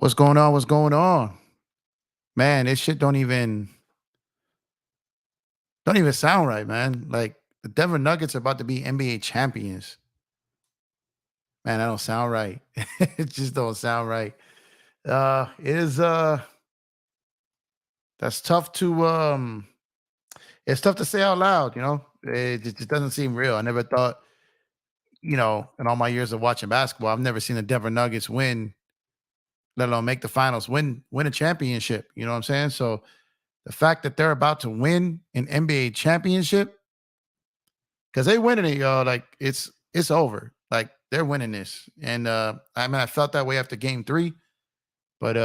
What's going on? What's going on? Man, this shit don't even sound right, man. Like the Denver Nuggets are about to be NBA champions. Man, that don't sound right. It just don't sound right. It is that's tough to it's tough to say out loud, you know. It just doesn't seem real. I never thought, in all my years of watching basketball, I've never seen the Denver Nuggets win, let alone make the finals, win a championship. You know what I'm saying? So the fact that they're about to win an NBA championship, because they winning it, y'all. Like it's over. Like they're winning this. And I mean I felt that way after game three, but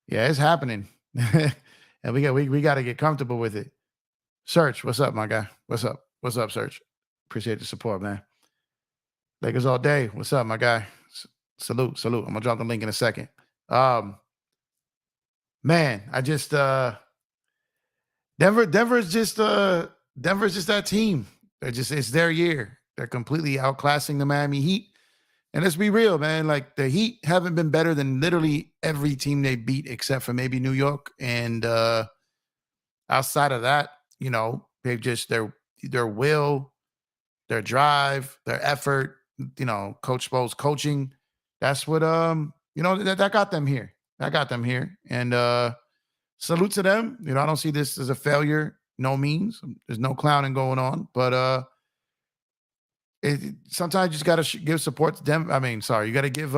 yeah, it's happening. And we gotta get comfortable with it. Search, what's up, my guy? What's up? What's up, Search? Appreciate the support, man. Lakers all day. What's up, my guy? Salute, salute. I'm gonna drop the link in a second. Um, man, I just Denver's just that team. It's their year. They're completely outclassing the Miami Heat. And let's be real, man. Like the Heat haven't been better than literally every team they beat except for maybe New York. And outside of that, they've just their will, their drive, their effort, Coach Spo's coaching. That's what that got them here. That got them here. And salute to them. I don't see this as a failure. No means. There's no clowning going on. But sometimes you just got to give support to Denver. I mean, sorry, you got to give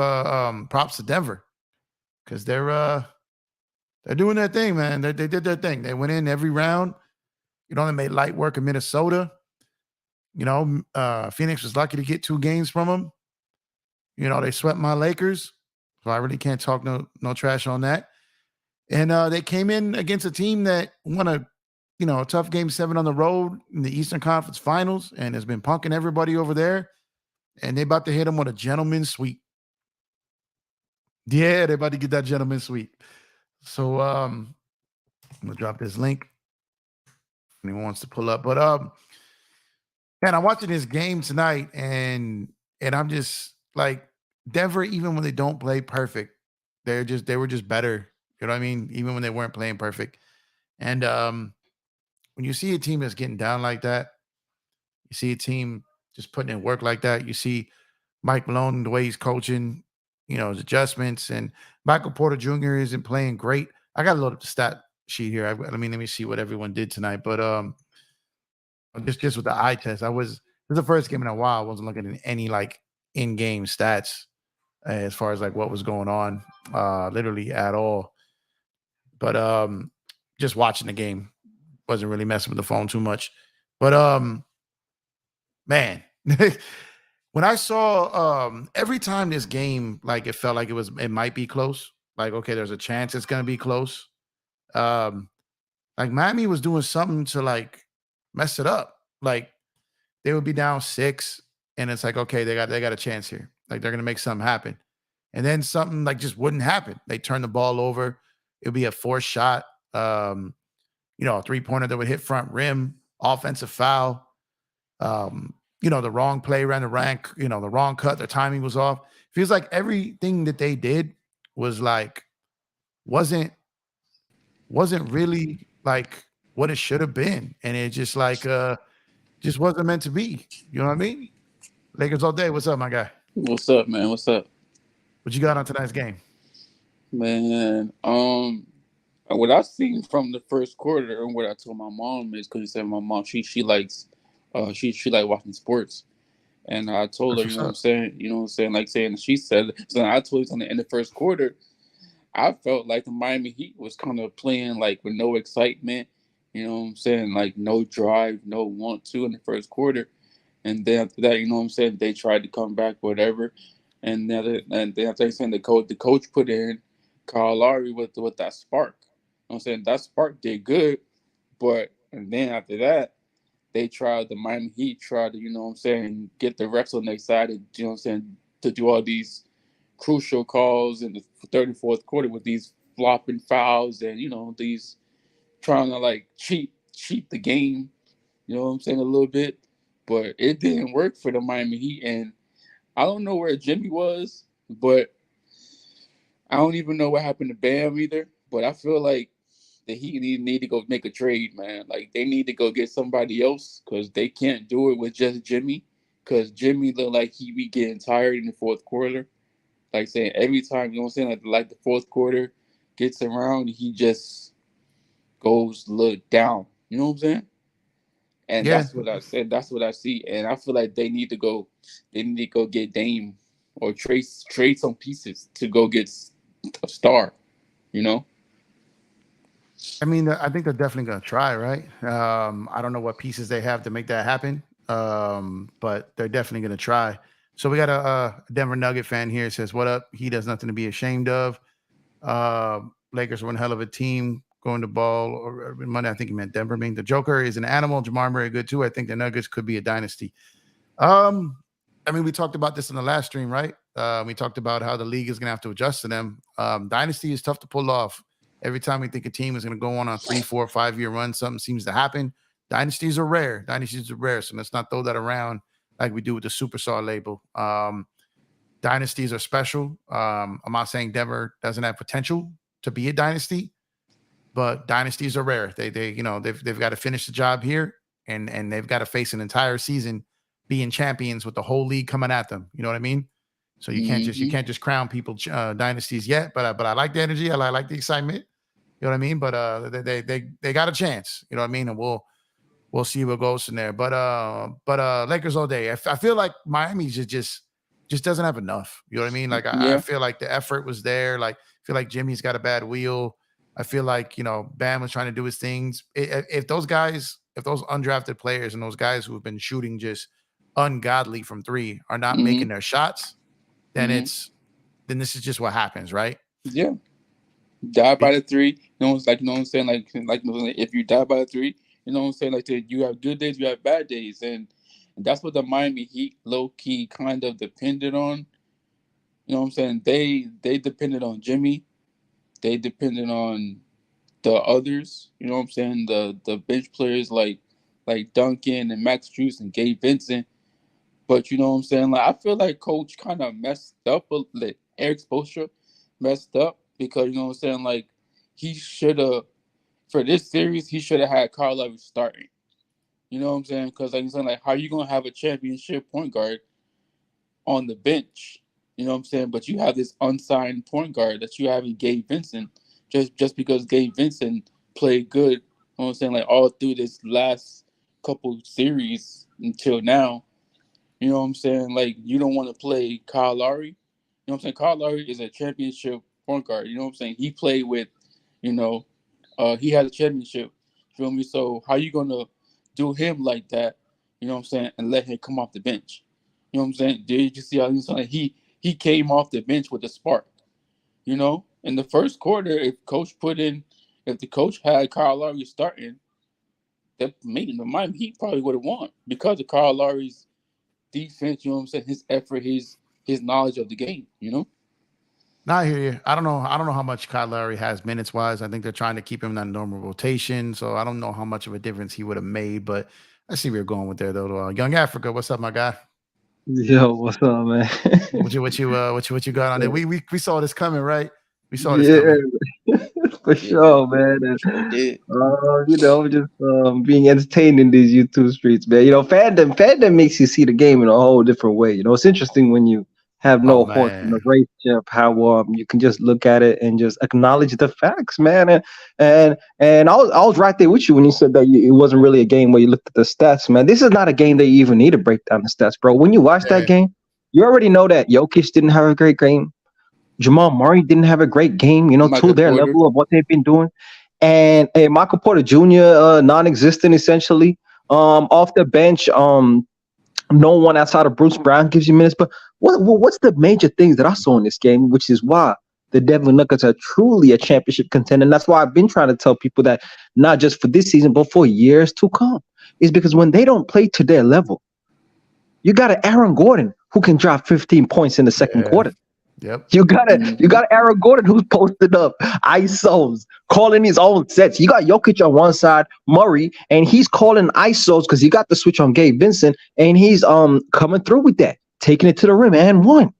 props to Denver because they're doing their thing, man. They did their thing. They went in every round. They made light work of Minnesota. Phoenix was lucky to get 2 games from them. They swept my Lakers, so I really can't talk no trash on that. And they came in against a team that won a tough game 7 on the road in the Eastern Conference Finals and has been punking everybody over there. And they about to hit them with a gentleman's sweep. Yeah, they about to get that gentleman's sweep. So I'm gonna drop this link. If anyone wants to pull up. But man, I'm watching this game tonight and I'm just like Denver, even when they don't play perfect, they were just better. You know what I mean? Even when they weren't playing perfect. And when you see a team that's getting down like that, you see a team just putting in work like that. You see Mike Malone, the way he's coaching, his adjustments, and Michael Porter Jr. isn't playing great. I got to load up the stat sheet here. Let me see what everyone did tonight. But just with the eye test, this is the first game in a while I wasn't looking at any like in-game stats as far as like what was going on, literally at all. But just watching the game, wasn't really messing with the phone too much. But man, when I saw every time this game, like it felt like it might be close. Like, okay, there's a chance it's gonna be close. Like Miami was doing something to like mess it up. Like they would be down 6, and it's like, okay, they got a chance here. Like they're gonna make something happen. And then something like just wouldn't happen. They turn the ball over. It would be a forced shot. A 3-pointer that would hit front rim, offensive foul. The wrong play ran the rank, the wrong cut, the timing was off. Feels like everything that they did was like wasn't really like what it should have been. And it just like just wasn't meant to be. You know what I mean? Lakers all day. What's up, my guy? What's up, man? What's up, What you got on tonight's game? man? What I seen from the first quarter and what I told my mom is because you said my mom she likes, she like watching sports, and I told That's her, what's up. like saying she said. So I told her in the first quarter, I felt like the Miami Heat was kind of playing like with no excitement. Like no drive, no want to in the first quarter. And then after that, they tried to come back, whatever. And then after saying the coach put in Kyle Lowry with that spark. That spark did good, but and then after that, the Miami Heat tried to, get the refs on their side and to do all these crucial calls in the third and fourth quarter with these flopping fouls and these trying to like cheat the game, a little bit. But it didn't work for the Miami Heat. And I don't know where Jimmy was, but I don't even know what happened to Bam either, but I feel like the Heat need to go make a trade, man. Like they need to go get somebody else because they can't do it with just Jimmy. Because Jimmy look like he be getting tired in the fourth quarter. Like saying every time, you know what I'm saying, like the fourth quarter gets around, he just goes look down. You know what I'm saying? And Yeah, that's what I said. That's what I see. And I feel like they need to go. They need to go get Dame or trade some pieces to go get a star. You know? I mean, I think they're definitely going to try, right? I don't know what pieces they have to make that happen, but they're definitely going to try. So we got a Denver Nugget fan here says, "What up? He does nothing to be ashamed of. Lakers are one hell of a team going to ball or Monday. I think he meant Denver. Being the Joker is an animal. Jamar Murray good too. I think the Nuggets could be a dynasty. I mean, we talked about this in the last stream, right? We talked about how the league is going to have to adjust to them. Dynasty is tough to pull off. Every time we think a team is going to go on a 3, 4, 5 year run, something seems to happen. Dynasties are rare. So let's not throw that around like we do with the Superstar label. Dynasties are special. I'm not saying Denver doesn't have potential to be a dynasty, but dynasties are rare. They've got to finish the job here, and they've got to face an entire season being champions with the whole league coming at them. You know what I mean? So you can't just crown people dynasties yet. But I like the energy. I like the excitement. You know what I mean? But they got a chance. You know what I mean? And we'll see what goes from there. But Lakers all day. I feel like Miami just doesn't have enough. You know what I mean? Like I feel like the effort was there. Like I feel like Jimmy's got a bad wheel. I feel like Bam was trying to do his things. If those undrafted players and those guys who have been shooting just ungodly from three are not making their shots, then then this is just what happens, right? Yeah. Die by the three. It's like, what I'm saying? Like if you die by the three, what I'm saying? Like you have good days, you have bad days. And that's what the Miami Heat low key kind of depended on. You know what I'm saying? They depended on Jimmy. They depended on the others. You know what I'm saying? The bench players like Duncan and Max Strus and Gabe Vincent. But you know what I'm saying? Like I feel like Coach kind of messed up. Like Eric Spoelstra messed up because you know what I'm saying? Like he should have for this series he should have had Kyle Lowry starting. You know what I'm saying? Because like I'm saying, like how you gonna have a championship point guard on the bench? You know what I'm saying? But you have this unsigned point guard that you have in Gabe Vincent just because Gabe Vincent played good. You know what I'm saying? Like all through this last couple series until now. You know what I'm saying? Like, you don't want to play Kyle Lowry. You know what I'm saying? Kyle Lowry is a championship point guard. You know what I'm saying? He played with, he had a championship. Feel me? So how you going to do him like that, you know what I'm saying, and let him come off the bench? You know what I'm saying? Did you see how he came off the bench with a spark? In the first quarter, if the coach had Kyle Lowry starting, that maybe the Miami Heat probably would have won because of Kyle Lowry's defense, you know what I'm saying, his effort, his knowledge of the game, No, I hear you. I don't know how much Kyle Lowry has minutes wise. I think they're trying to keep him in that normal rotation. So I don't know how much of a difference he would have made, but I see where you're going with there though. Young Africa, what's up, my guy? Yo, what's up, man? What you got on there? We saw this coming, right? We saw this coming. For sure, man. And, just being entertained in these YouTube streets, man. Fandom makes you see the game in a whole different way. It's interesting when you have no horse in the relationship, how you can just look at it and just acknowledge the facts, man. And I was right there with you when you said that it wasn't really a game where you looked at the stats, man. This is not a game that you even need to break down the stats, bro. When you watch that game, you already know that Jokic didn't have a great game. Jamal Murray didn't have a great game, to their level of what they've been doing. And Michael Porter Jr., non-existent essentially. Off the bench, no one outside of Bruce Brown gives you minutes. But what's the major things that I saw in this game, which is why the Denver Nuggets are truly a championship contender? And that's why I've been trying to tell people that not just for this season, but for years to come, is because when they don't play to their level, you got an Aaron Gordon who can drop 15 points in the second quarter. Yep. You got Aaron Gordon who's posted up ISOs, calling his own sets. You got Jokic on one side, Murray, and he's calling ISOs because he got the switch on Gabe Vincent, and he's coming through with that, taking it to the rim and one.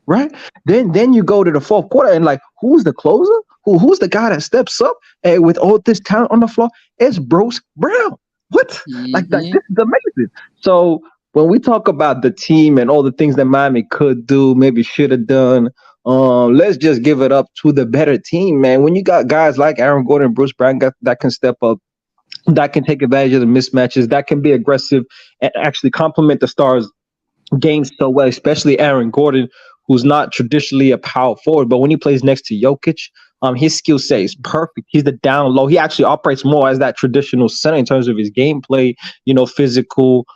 right? Then you go to the fourth quarter and like, who's the closer? Who's the guy that steps up and with all this talent on the floor? It's Bruce Brown. What? Like Mm-hmm. this is amazing. So when we talk about the team and all the things that Miami could do, maybe should have done, let's just give it up to the better team, man. When you got guys like Aaron Gordon, Bruce Brown that can step up, that can take advantage of the mismatches, that can be aggressive and actually complement the stars games so well, especially Aaron Gordon, who's not traditionally a power forward, but when he plays next to Jokic, his skill set is perfect. He's the down low. He actually operates more as that traditional center in terms of his gameplay, physical,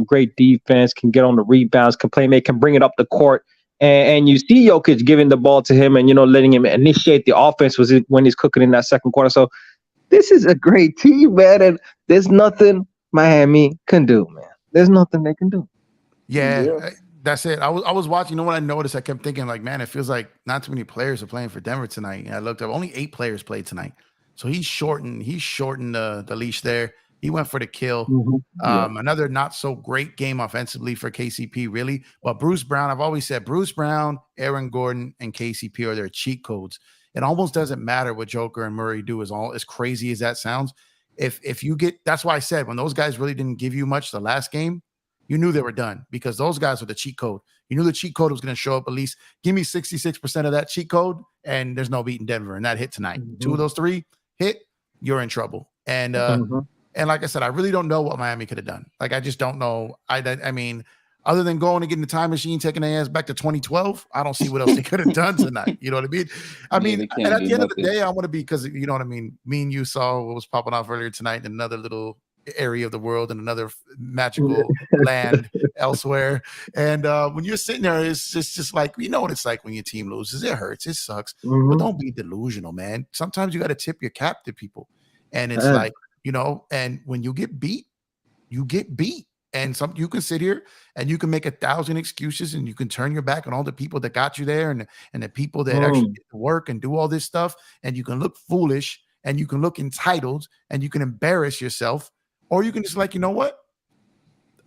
great defense, can get on the rebounds, can play make, can bring it up the court. And you see Jokic giving the ball to him and, letting him initiate the offense when he's cooking in that second quarter. So this is a great team, man. And there's nothing Miami can do, man. There's nothing they can do. Yeah, that's it. I was watching. You know what I noticed? I kept thinking, like, man, it feels like not too many players are playing for Denver tonight. And I looked up, only 8 players played tonight. So he shortened the leash there. He went for the kill. Mm-hmm. Another not so great game offensively for KCP, really. But Bruce Brown, I've always said Bruce Brown, Aaron Gordon, and KCP are their cheat codes. It almost doesn't matter what Joker and Murray do, as crazy as that sounds. If you get, that's why I said when those guys really didn't give you much the last game, you knew they were done because those guys were the cheat code. You knew the cheat code was going to show up at least. Give me 66% of that cheat code, and there's no beating Denver. And that hit tonight. Mm-hmm. 2 of those 3 hit, you're in trouble. And and like I said, I really don't know what Miami could have done. Like I just don't know. I mean, other than going and getting the time machine, taking their ass back to 2012, I don't see what else they could have done tonight. You know what I mean? And at the end of the day, I want to be, because you know what I mean. Me and you saw what was popping off earlier tonight in another little area of the world and another magical land elsewhere. And when you're sitting there, it's just like, you know what it's like when your team loses. It hurts, it sucks, but don't be delusional, man. Sometimes you got to tip your cap to people, and it's like, and when you get beat, you get beat. And you can sit here and you can make 1,000 excuses and you can turn your back on all the people that got you there and the people that actually did the work and do all this stuff, and you can look foolish and you can look entitled and you can embarrass yourself. Or you can just like, you know what?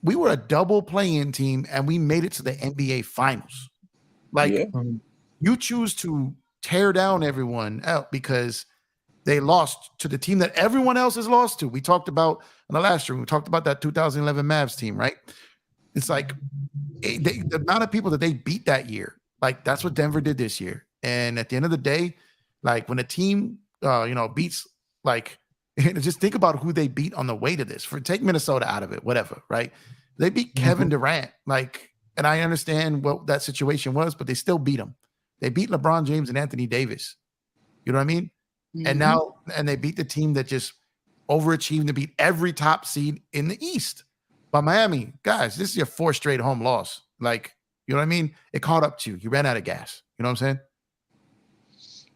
We were a double play-in team and we made it to the NBA Finals. Like, you choose to tear down everyone out because they lost to the team that everyone else has lost to. We talked about in the last room, we talked about that 2011 Mavs team, right? It's like the amount of people that they beat that year, like that's what Denver did this year. And at the end of the day, like when a team, beats, like, just think about who they beat on the way to this. Take Minnesota out of it, whatever, right? They beat Kevin Durant, like, and I understand what that situation was, but they still beat him. They beat LeBron James and Anthony Davis. You know what I mean? Mm-hmm. And they beat the team that just overachieved to beat every top seed in the East. But Miami, guys, this is your 4th straight home loss. Like, you know what I mean? It caught up to you. You ran out of gas. You know what I'm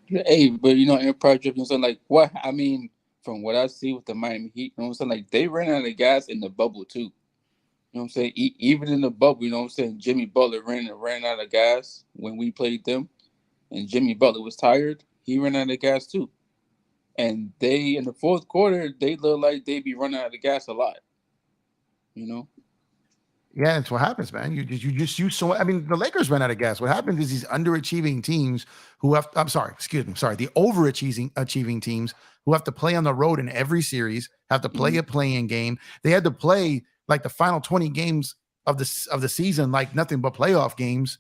saying? Hey, but Empire Drift, like what? I mean, from what I see with the Miami Heat, you know what I'm saying? Like they ran out of gas in the bubble too. You know what I'm saying? Even in the bubble, you know what I'm saying? Jimmy Butler ran out of gas when we played them, and Jimmy Butler was tired. He ran out of gas too. And they, in the 4th quarter, they look like they be running out of gas a lot. Yeah, that's what happens, man. You just use so. I mean, the Lakers ran out of gas. What happens is these underachieving teams who have. The overachieving teams who have to play on the road in every series have to play a play-in game. They had to play like the final 20 games of the season like nothing but playoff games.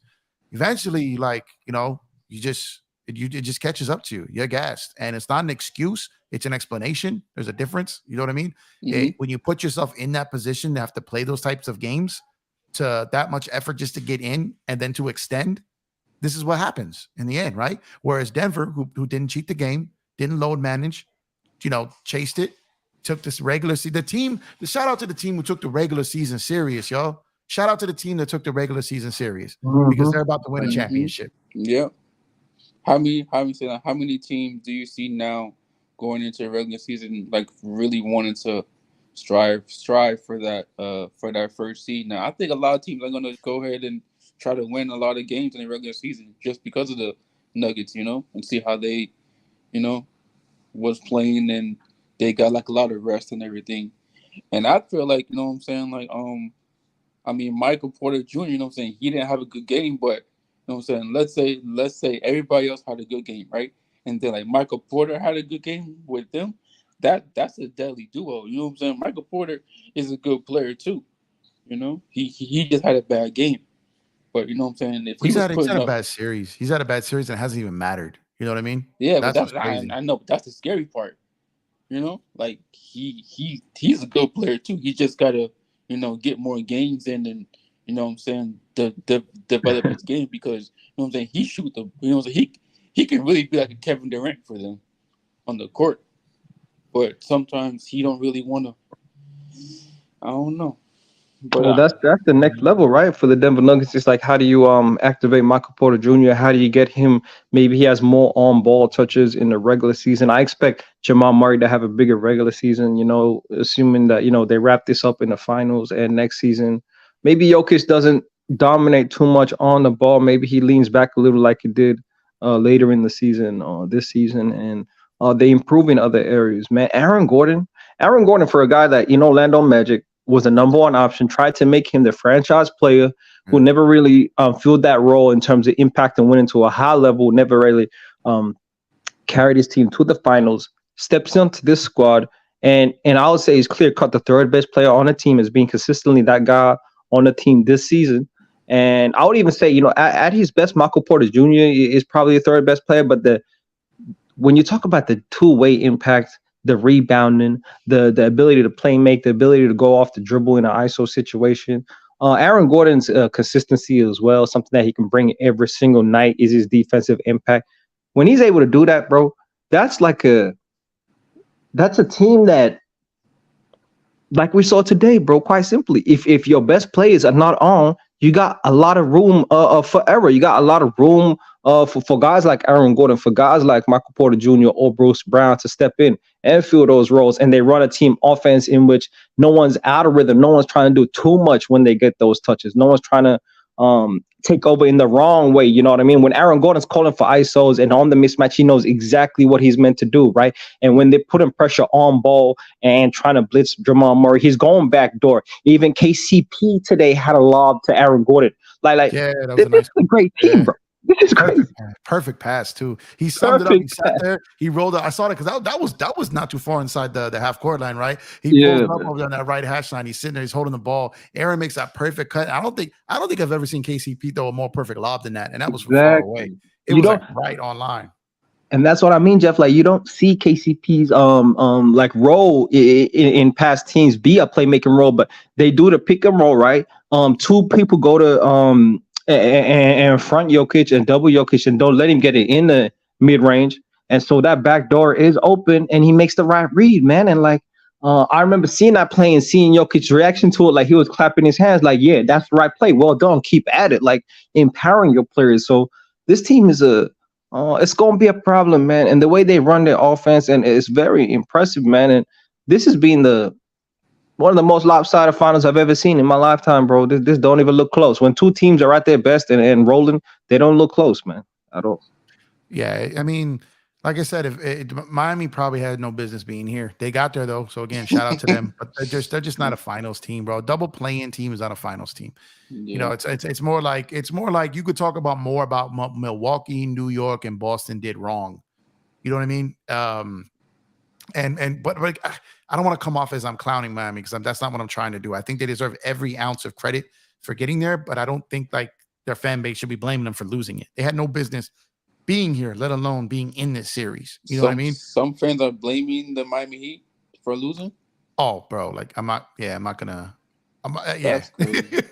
Eventually, like it just catches up to you. You're gassed, and it's not an excuse. It's an explanation. There's a difference. You know what I mean? When you put yourself in that position to have to play those types of games, to that much effort just to get in and then to extend, this is what happens in the end, right? Whereas Denver, who didn't cheat the game, didn't load manage, chased it, took this regular season. The shout out to the team who took the regular season serious, y'all. Shout out to the team that took the regular season serious because they're about to win a championship. Yeah. How many teams do you see now going into the regular season, like really wanting to strive for that first seed? Now, I think a lot of teams are going to go ahead and try to win a lot of games in the regular season just because of the Nuggets, and see how they, was playing, and they got like a lot of rest and everything. And I feel like, what I'm saying, like, Michael Porter Jr., he didn't have a good game, but know what I'm saying? Let's say everybody else had a good game, right? And then like Michael Porter had a good game with them. That's a deadly duo. You know what I'm saying? Michael Porter is a good player too. You know, he just had a bad game. But you know what I'm saying? If he was He's putting had a up, bad series. He's had a bad series and it hasn't even mattered. You know what I mean? yeah, but That's that's what's crazy. I know, but that's the scary part. You know, like he's a good player too. He just gotta get more games in and what I'm saying develop his game because what I'm saying he shoot the what I'm saying, he can really be like a Kevin Durant for them on the court, but sometimes he don't really want to. I don't know, but Well, that's the next level, right? For the Denver Nuggets, it's like how do you activate Michael Porter Jr.? How do you get him? Maybe he has more on ball touches in the regular season. I expect Jamal Murray to have a bigger regular season. Assuming that they wrap this up in the finals and next season, maybe Jokic doesn't dominate too much on the ball. Maybe he leans back a little like he did later in the season, this season, and they improve in other areas. Man, Aaron Gordon for a guy that Orlando Magic was the number one option, tried to make him the franchise player who never really filled that role in terms of impact and winning to a high level, never really carried his team to the finals, steps into this squad, and I would say he's clear cut the third best player on the team as being consistently that guy on the team this season. And I would even say, at his best, Michael Porter Jr. is probably the third best player, but when you talk about the two-way impact, the rebounding, the ability to play make, the ability to go off the dribble in an ISO situation, Aaron Gordon's consistency as well, something that he can bring every single night is his defensive impact. When he's able to do that, bro, that's a team that, like we saw today, bro, quite simply, if your best players are not on, you got a lot of room for error. You got a lot of room for guys like Aaron Gordon, for guys like Michael Porter Jr. or Bruce Brown to step in and fill those roles. And they run a team offense in which no one's out of rhythm. No one's trying to do too much when they get those touches. No one's trying to take over in the wrong way. You know what I mean? When Aaron Gordon's calling for ISOs and on the mismatch, he knows exactly what he's meant to do, right? And when they're putting pressure on ball and trying to blitz Jamal Murray, he's going back door. Even KCP today had a lob to Aaron Gordon. Yeah, that was this is a great team, bro. This is crazy. Perfect pass too. He summed it up. He sat there. He rolled up. I saw it because that was not too far inside the half court line, right? He pulls up over on that right hash line. He's sitting there. He's holding the ball. Aaron makes that perfect cut. I don't think I've ever seen KCP throw a more perfect lob than that, and that was from far away. It was like right on line. And that's what I mean, Jeff. Like you don't see KCP's like role in past teams be a playmaking role, but they do the pick and roll, right? Two people go to and front Jokic and double Jokic and don't let him get it in the mid range, and so that back door is open and he makes the right read, man. And like I remember seeing that play and seeing Jokic's reaction to it, like he was clapping his hands, like yeah, that's the right play. Well done, keep at it, like empowering your players. So this team is it's going to be a problem, man. And the way they run their offense, and it's very impressive, man. And this has been one of the most lopsided finals I've ever seen in my lifetime, bro. This don't even look close. When two teams are at their best and rolling, they don't look close, man, at all. Yeah, I mean, like I said, Miami probably had no business being here. They got there though, so again, shout out to them. But they're just not a finals team, bro. Double playing team is not a finals team. Yeah. It's more like you could talk about more about Milwaukee, New York, and Boston did wrong. You know what I mean? But I don't want to come off as I'm clowning Miami because that's not what I'm trying to do. I think they deserve every ounce of credit for getting there, but I don't think like their fan base should be blaming them for losing it. They had no business being here, let alone being in this series. You know what I mean? Some fans are blaming the Miami Heat for losing. Oh, bro, like I'm not gonna. That's crazy.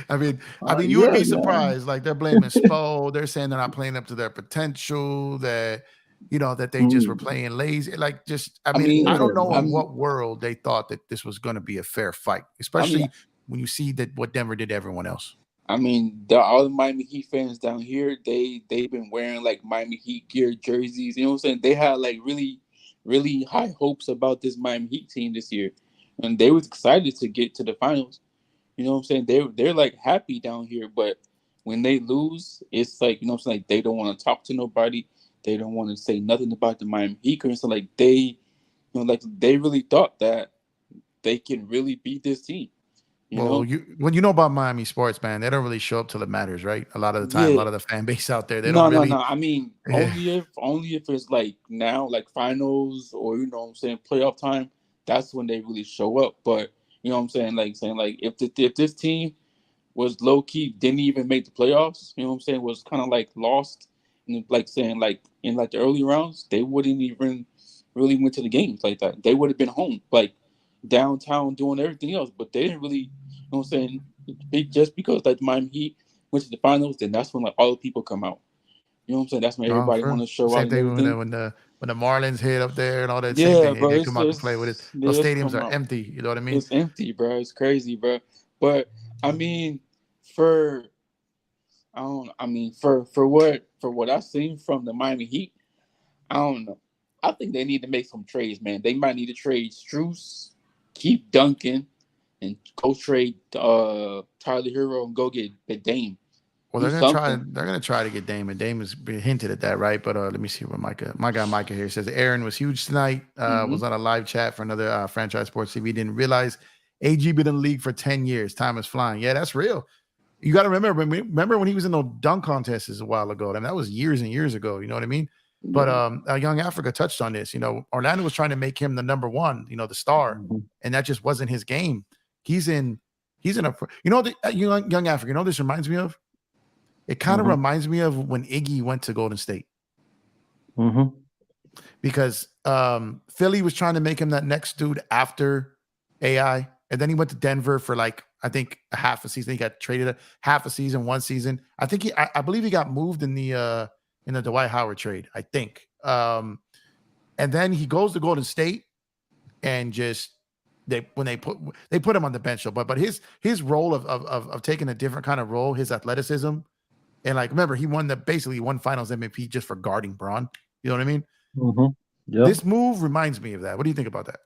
I mean, you would be surprised. Like they're blaming Spo. They're saying they're not playing up to their potential. That that they just were playing lazy. Like just, I don't know in what world they thought that this was going to be a fair fight, especially when you see that what Denver did to everyone else. I mean, all the Miami Heat fans down here, they've been wearing like Miami Heat gear jerseys. You know what I'm saying? They had like really, really high hopes about this Miami Heat team this year, and they was excited to get to the finals. You know what I'm saying? They're like happy down here, but when they lose, it's like what I'm saying, like they don't want to talk to nobody. They don't want to say nothing about the Miami Heat. So like they really thought that they can really beat this team. You Well, know? when you know about Miami sports, man, they don't really show up till it matters, right? A lot of the time, a Yeah. lot of the fan base out there, they don't No, no, really. no. I mean, Yeah. only if it's like now, like finals or you know what I'm saying, playoff time, that's when they really show up. But you know what I'm saying like if this team was low key, didn't even make the playoffs, you know what I'm saying, was kind of like lost and like saying like in like the early rounds, they wouldn't even really went to the games like that. They would have been home, like downtown doing everything else, but they didn't really, you know what I'm saying, just because like the Miami Heat went to the finals, then that's when like all the people come out. You know what I'm saying? That's when No, everybody for want real. to show out Same and thing when everything. the Marlins hit up there and all that. Same Yeah, thing. bro, They come out to play with it. they Those just stadiums come are out. empty. You know what I mean? It's empty, bro. It's crazy, bro. But I mean, for I don't. I mean, for what I've seen from the Miami Heat, I don't know. I think they need to make some trades, man. They might need to trade Struess, keep Duncan, and go trade Tyler Hero and go get the Dame. Well, Do they're gonna try. something. They're gonna try to get Dame, and Dame has been hinted at that, right? But let me see what my guy Micah here says. Aaron was huge tonight. Hmm. Was on a live chat for another franchise sports TV. Didn't realize AG been in the league for 10 years. Time is flying. Yeah, that's real. You got to remember when he was in those dunk contests a while ago. And that was years and years ago. You know what I mean? But Yeah. Young Africa touched on this. You know, Orlando was trying to make him the number one. You know, the star, Mhm. and that just wasn't his game. He's in a. You know, young Africa. You know, what this reminds me of. It kind of Mhm. reminds me of when Iggy went to Golden State Mhm. because Philly was trying to make him that next dude after AI, and then he went to Denver for like I think a half a season. He got traded a half a season, one season. I think I believe he got moved in the Dwight Howard trade. I think, and then he goes to Golden State and just they put him on the bench. But his role of taking a different kind of role, his athleticism. And like, remember, he basically won Finals MVP just for guarding Braun. You know what I mean? Mhm. Yep. This move reminds me of that. What do you think about that?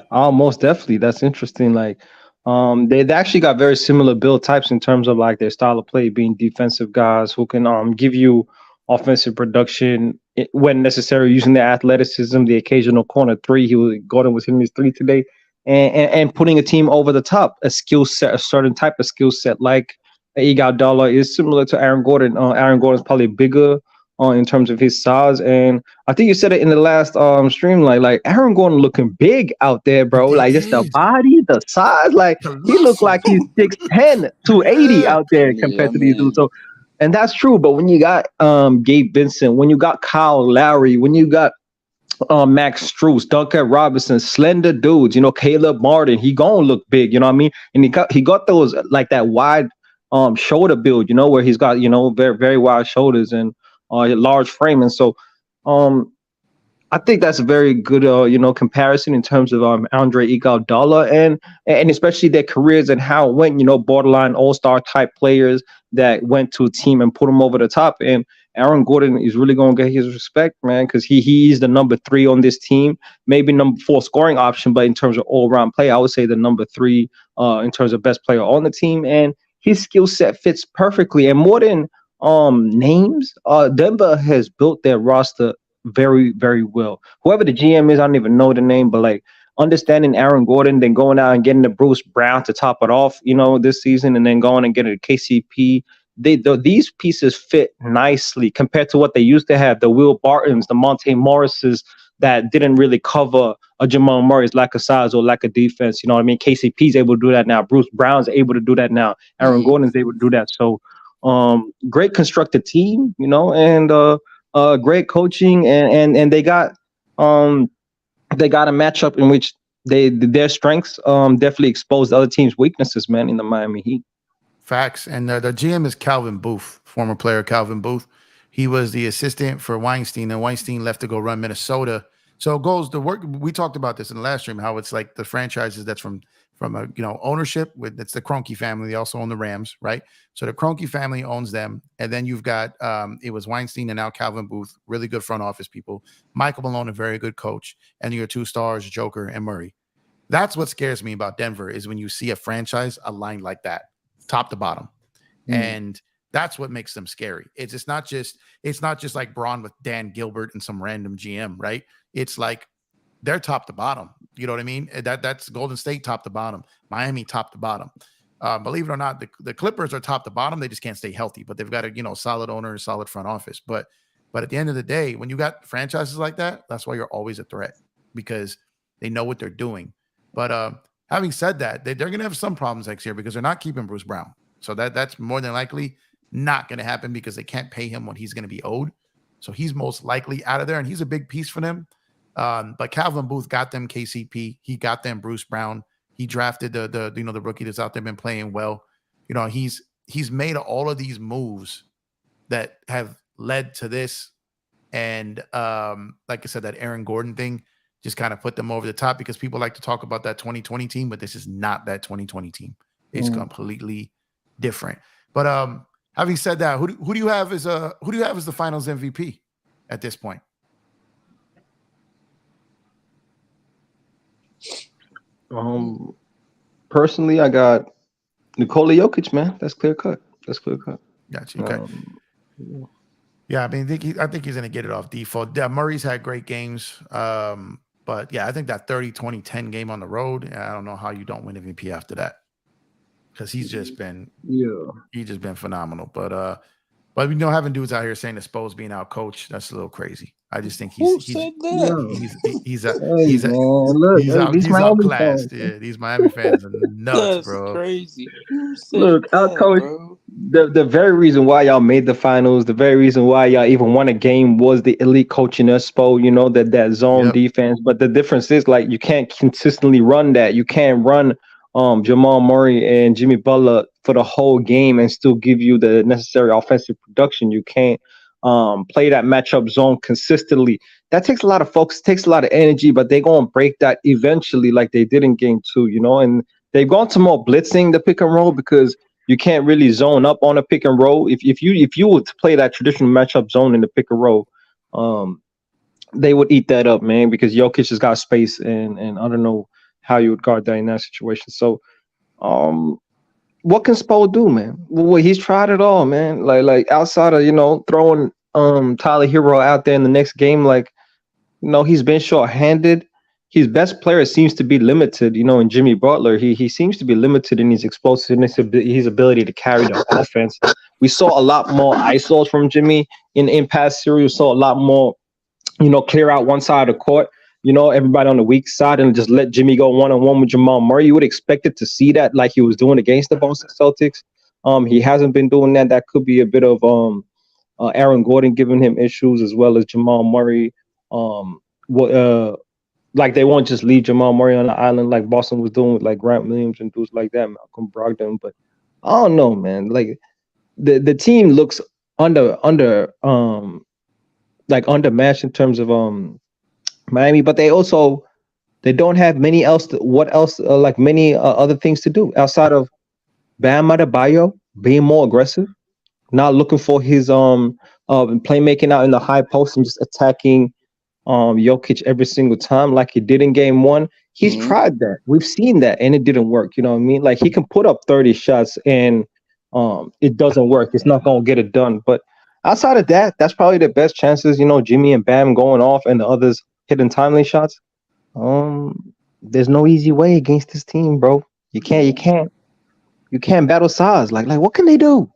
Oh, most definitely. That's interesting. Like, they actually got very similar build types in terms of like their style of play, being defensive guys who can give you offensive production when necessary, using their athleticism, the occasional corner three. Gordon was hitting his three today, and putting a team over the top. A skill set, a certain type of skill set, like Iguodala is similar to Aaron Gordon. Aaron Gordon's probably bigger in terms of his size, and I think you said it in the last stream, like Aaron Gordon looking big out there, bro. He Like just the is body, the size, like the he looked like muscle. he's 6'10", 280 Yeah. out there Yeah, compared to these dudes. man. So, and that's true. But when you got Gabe Vincent, when you got Kyle Lowry, when you got Max Strus, Duncan Robinson, slender dudes, Caleb Martin, he gonna look big, you know what I mean? And he got those like that wide shoulder build, where he's got, very, very wide shoulders and large frame. And so I think that's a very good comparison in terms of Andre Iguodala and especially their careers and how it went, borderline all-star type players that went to a team and put them over the top. And Aaron Gordon is really going to get his respect, man, because he's the number 3 on this team, maybe number 4 scoring option, but in terms of all-around play, I would say the number 3 in terms of best player on the team. And his skill set fits perfectly. And more than names, Denver has built their roster very, very well. Whoever the GM is, I don't even know the name, but like understanding Aaron Gordon, then going out and getting the Bruce Brown to top it off, this season, and then going and getting a KCP. These pieces fit nicely compared to what they used to have. The Will Bartons, the Monte Morrises that didn't really cover a Jamal Murray's lack of size or lack of defense. You know what I mean? KCP's able to do that now. Bruce Brown's able to do that now. Aaron Mm-hmm. Gordon's able to do that. So great constructed team, and great coaching, and they got a matchup in which their strengths definitely exposed other teams' weaknesses, man, in the Miami Heat. Facts. And the GM is Calvin Booth, former player Calvin Booth. He was the assistant for Weinstein, and Weinstein left to go run Minnesota. So it goes the work. We talked about this in the last stream, how it's like the franchises that's from a ownership with it's the Kroenke family. They also own the Rams, right? So the Kroenke family owns them, and then you've got it was Weinstein and now Calvin Booth, really good front office people. Michael Malone, a very good coach, and your 2 stars, Joker and Murray. That's what scares me about Denver is when you see a franchise aligned like that, top to bottom. And that's what makes them scary. It's not just like Braun with Dan Gilbert and some random GM, right? It's like they're top to bottom. You know what I mean? That's Golden State top to bottom, Miami top to bottom. Believe it or not, the Clippers are top to bottom. They just can't stay healthy, but they've got a solid owner, solid front office. But at the end of the day, when you got franchises like that, that's why you're always a threat, because they know what they're doing. But having said that, they're going to have some problems next year because they're not keeping Bruce Brown. So that's more than likely not going to happen because they can't pay him what he's going to be owed. So he's most likely out of there, and he's a big piece for them. But Calvin Booth got them KCP. He got them Bruce Brown. He drafted the rookie that's out there, been playing well. He's made all of these moves that have led to this. And like I said, that Aaron Gordon thing just kind of put them over the top, because people like to talk about that 2020 team, but this is not that 2020 team. It's completely different. But having said that, who do you have as the Finals MVP at this point? Personally, I got Nikola Jokic, man. That's clear cut. Gotcha. Okay. Yeah, I mean, I think he's going to get it off default. Yeah, Murray's had great games. But yeah, I think that 30-20-10 game on the road, I don't know how you don't win MVP after that, because he's just been phenomenal. But having dudes out here saying that Spo's being out coached, that's a little crazy. I just think he's outclassed. Yeah, these Miami fans are nuts, That's bro. Crazy. Look, the very reason why y'all made the finals, the very reason why y'all even won a game was the elite coaching us, Spo. That zone defense. But the difference is, like, you can't consistently run that. You can't run Jamal Murray and Jimmy Butler for the whole game and still give you the necessary offensive production. You can't play that matchup zone consistently. That takes a lot of focus, takes a lot of energy, but they're going to break that eventually, like they did in game 2, and they've gone to more blitzing the pick and roll, because you can't really zone up on a pick and roll. If you were to play that traditional matchup zone in the pick and roll, they would eat that up, man, because Jokic has got space, and I don't know how you would guard that in that situation. So what can Spo do, man? Well, he's tried it all, man. Like outside of throwing Tyler Hero out there in the next game, he's been short-handed. His best player seems to be limited, in Jimmy Butler. He seems to be limited in his explosiveness, his ability to carry the offense. We saw a lot more isos from Jimmy in past series. We saw a lot more, clear out one side of the court, everybody on the weak side, and just let Jimmy go one-on-one with Jamal Murray. You would expect it to see that like he was doing against the Boston Celtics. He hasn't been doing that. That could be a bit of Aaron Gordon giving him issues, as well as Jamal Murray. Like, they won't just leave Jamal Murray on the island like Boston was doing with like Grant Williams and dudes like that, Malcolm Brogdon. But I don't know, man. Like, the team looks undermatched in terms of Miami, but they don't have many other things to do outside of Bam Adebayo being more aggressive, not looking for his playmaking out in the high post and just attacking Jokic every single time like he did in game 1. He's tried that. We've seen that, and it didn't work. You know what I mean? Like, he can put up 30 shots and it doesn't work. It's not going to get it done. But outside of that, that's probably the best chances, Jimmy and Bam going off and the others hitting timely shots. There's no easy way against this team, bro. You can't battle size. Like what can they do?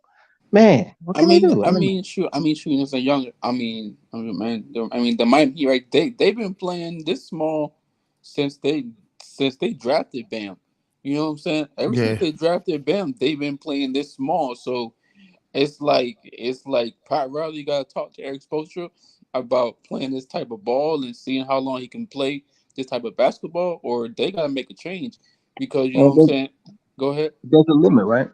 Man, what can they do? I mean, shoot. As a younger, the Miami Heat, right? They've been playing this small since they drafted Bam. You know what I'm saying? Ever since they drafted Bam, they've been playing this small. So it's like Pat Riley got to talk to Eric Spoelstra about playing this type of ball and seeing how long he can play this type of basketball, or they got to make a change, because you know what I'm saying. Go ahead. There's a limit, right?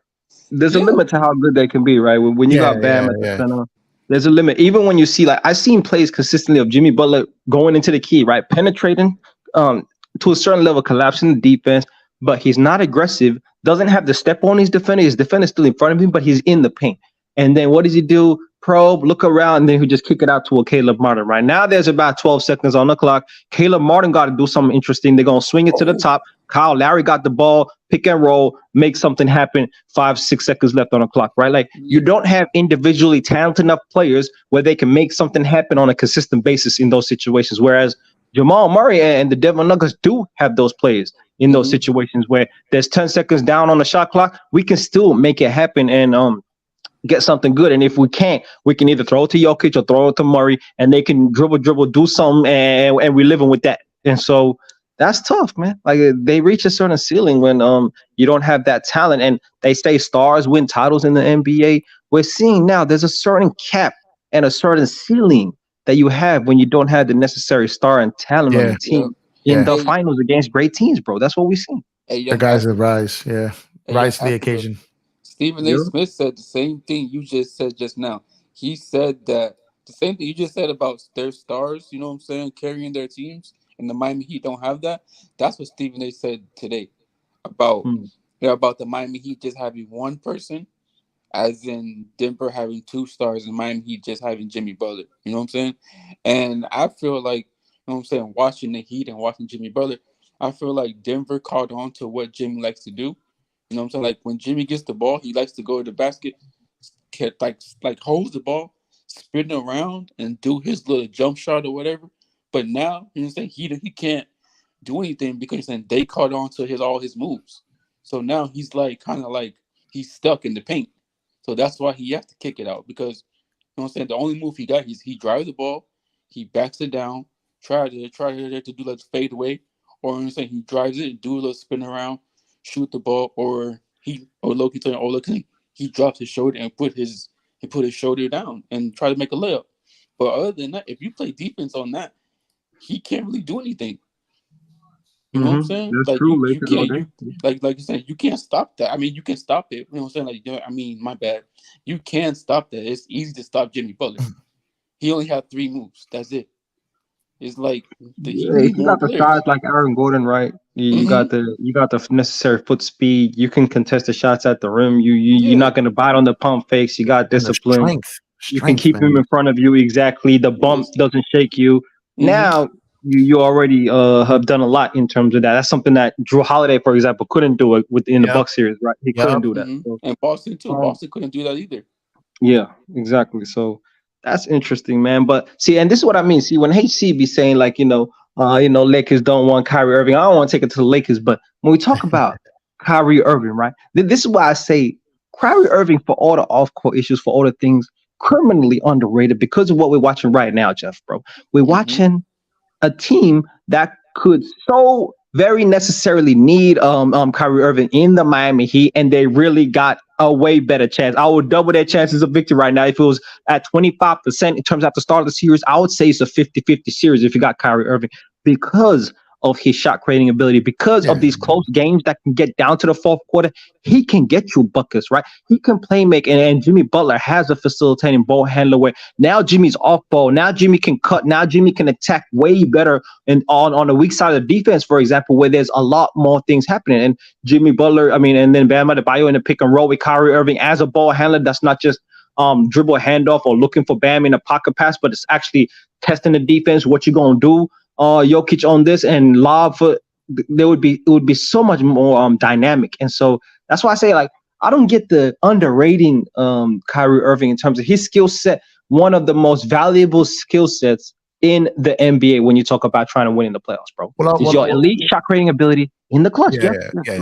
There's a limit to how good they can be, right? When you got Bam at the center, there's a limit. Even when you see, like, I've seen plays consistently of Jimmy Butler going into the key, right? Penetrating to a certain level, collapsing the defense, but he's not aggressive, doesn't have the step on his defender. His defender's still in front of him, but he's in the paint. And then what does he do? Probe, look around, and then he just kick it out to a Caleb Martin. Right now, there's about 12 seconds on the clock. Caleb Martin got to do something interesting. They're going to swing it to the top. Kyle Lowry got the ball, pick and roll, make something happen. 5-6 seconds left on the clock, right? Like, you don't have individually talented enough players where they can make something happen on a consistent basis in those situations. Whereas Jamal Murray and the Denver Nuggets do have those players in those situations where there's 10 seconds down on the shot clock. We can still make it happen and get something good. And if we can't, we can either throw it to Jokic or throw it to Murray, and they can dribble, do something, and we're living with that. And so that's tough, man. Like they reach a certain ceiling when you don't have that talent, and they stay stars, win titles in the NBA. We're seeing now there's a certain cap and a certain ceiling that you have when you don't have the necessary star and talent on the team in the finals against great teams, bro. That's what we've seen. The guys that rise, rise to the occasion. Stephen A. Smith said the same thing you just said just now. He said that the same thing you just said about their stars, you know what I'm saying, carrying their teams, and the Miami Heat don't have that. That's what Stephen A. said today about about the Miami Heat just having one person, as in Denver having 2 stars and Miami Heat just having Jimmy Butler. You know what I'm saying? And I feel like, you know what I'm saying, watching the Heat and watching Jimmy Butler, I feel like Denver caught on to what Jimmy likes to do. You know what I'm saying? Like when Jimmy gets the ball, he likes to go to the basket, like holds the ball, spin around, and do his little jump shot or whatever. But now, you know what I'm saying, he can't do anything because they caught on to all his moves. So now he's like kind of like he's stuck in the paint. So that's why he has to kick it out because, you know what I'm saying, the only move he got is he drives the ball, he backs it down, try to do like fade away, or you know what I'm saying, he drives it, do a little spin around, shoot the ball, or he drops his shoulder and put his shoulder down and try to make a layup. But other than that, if you play defense on that, he can't really do anything. You know what I'm saying? That's like true. you can't, like you said, you can't stop that. I mean, you can stop it. You know what I'm saying? Like, I mean, my bad. You can stop that. It's easy to stop Jimmy Butler. He only had 3 moves. That's it. It's like if you got the size like Aaron Gordon, right? You got the necessary foot speed. You can contest the shots at the rim. You're not gonna bite on the pump fakes. You got discipline. Strength, you can keep him in front of you. Exactly. The bump doesn't shake you. Now you already have done a lot in terms of that. That's something that Drew Holiday, for example, couldn't do it within the Bucks series, right? He couldn't do that. So, and Boston too. Boston couldn't do that either. Yeah, exactly. So that's interesting, man. But see, and this is what I mean. See, when HC be saying like, Lakers don't want Kyrie Irving, I don't want to take it to the Lakers, but when we talk about Kyrie Irving, right? This is why I say Kyrie Irving, for all the off-court issues, for all the things, criminally underrated because of what we're watching right now, Jeff, bro. We're watching a team that could so very necessarily need Kyrie Irving in the Miami Heat, and they really got a way better chance. I would double their chances of victory right now. If it was at 25% in terms of the start of the series, I would say it's a 50-50 series if you got Kyrie Irving because of his shot creating ability, because of these close games that can get down to the fourth quarter. He can get you buckets, right? He can play make, and Jimmy Butler has a facilitating ball handler where now Jimmy's off ball. Now Jimmy can cut. Now Jimmy can attack way better and on the weak side of the defense, for example, where there's a lot more things happening. And Jimmy Butler, and then Bam Adebayo in the pick and roll with Kyrie Irving as a ball handler. That's not just dribble handoff or looking for Bam in a pocket pass, but it's actually testing the defense. What you gonna do? Jokic on this and lob for it would be so much more dynamic. And so that's why I say, like, I don't get the underrating Kyrie Irving in terms of his skill set, one of the most valuable skill sets in the NBA when you talk about trying to win in the playoffs, bro. Is your elite shot creating ability in the clutch.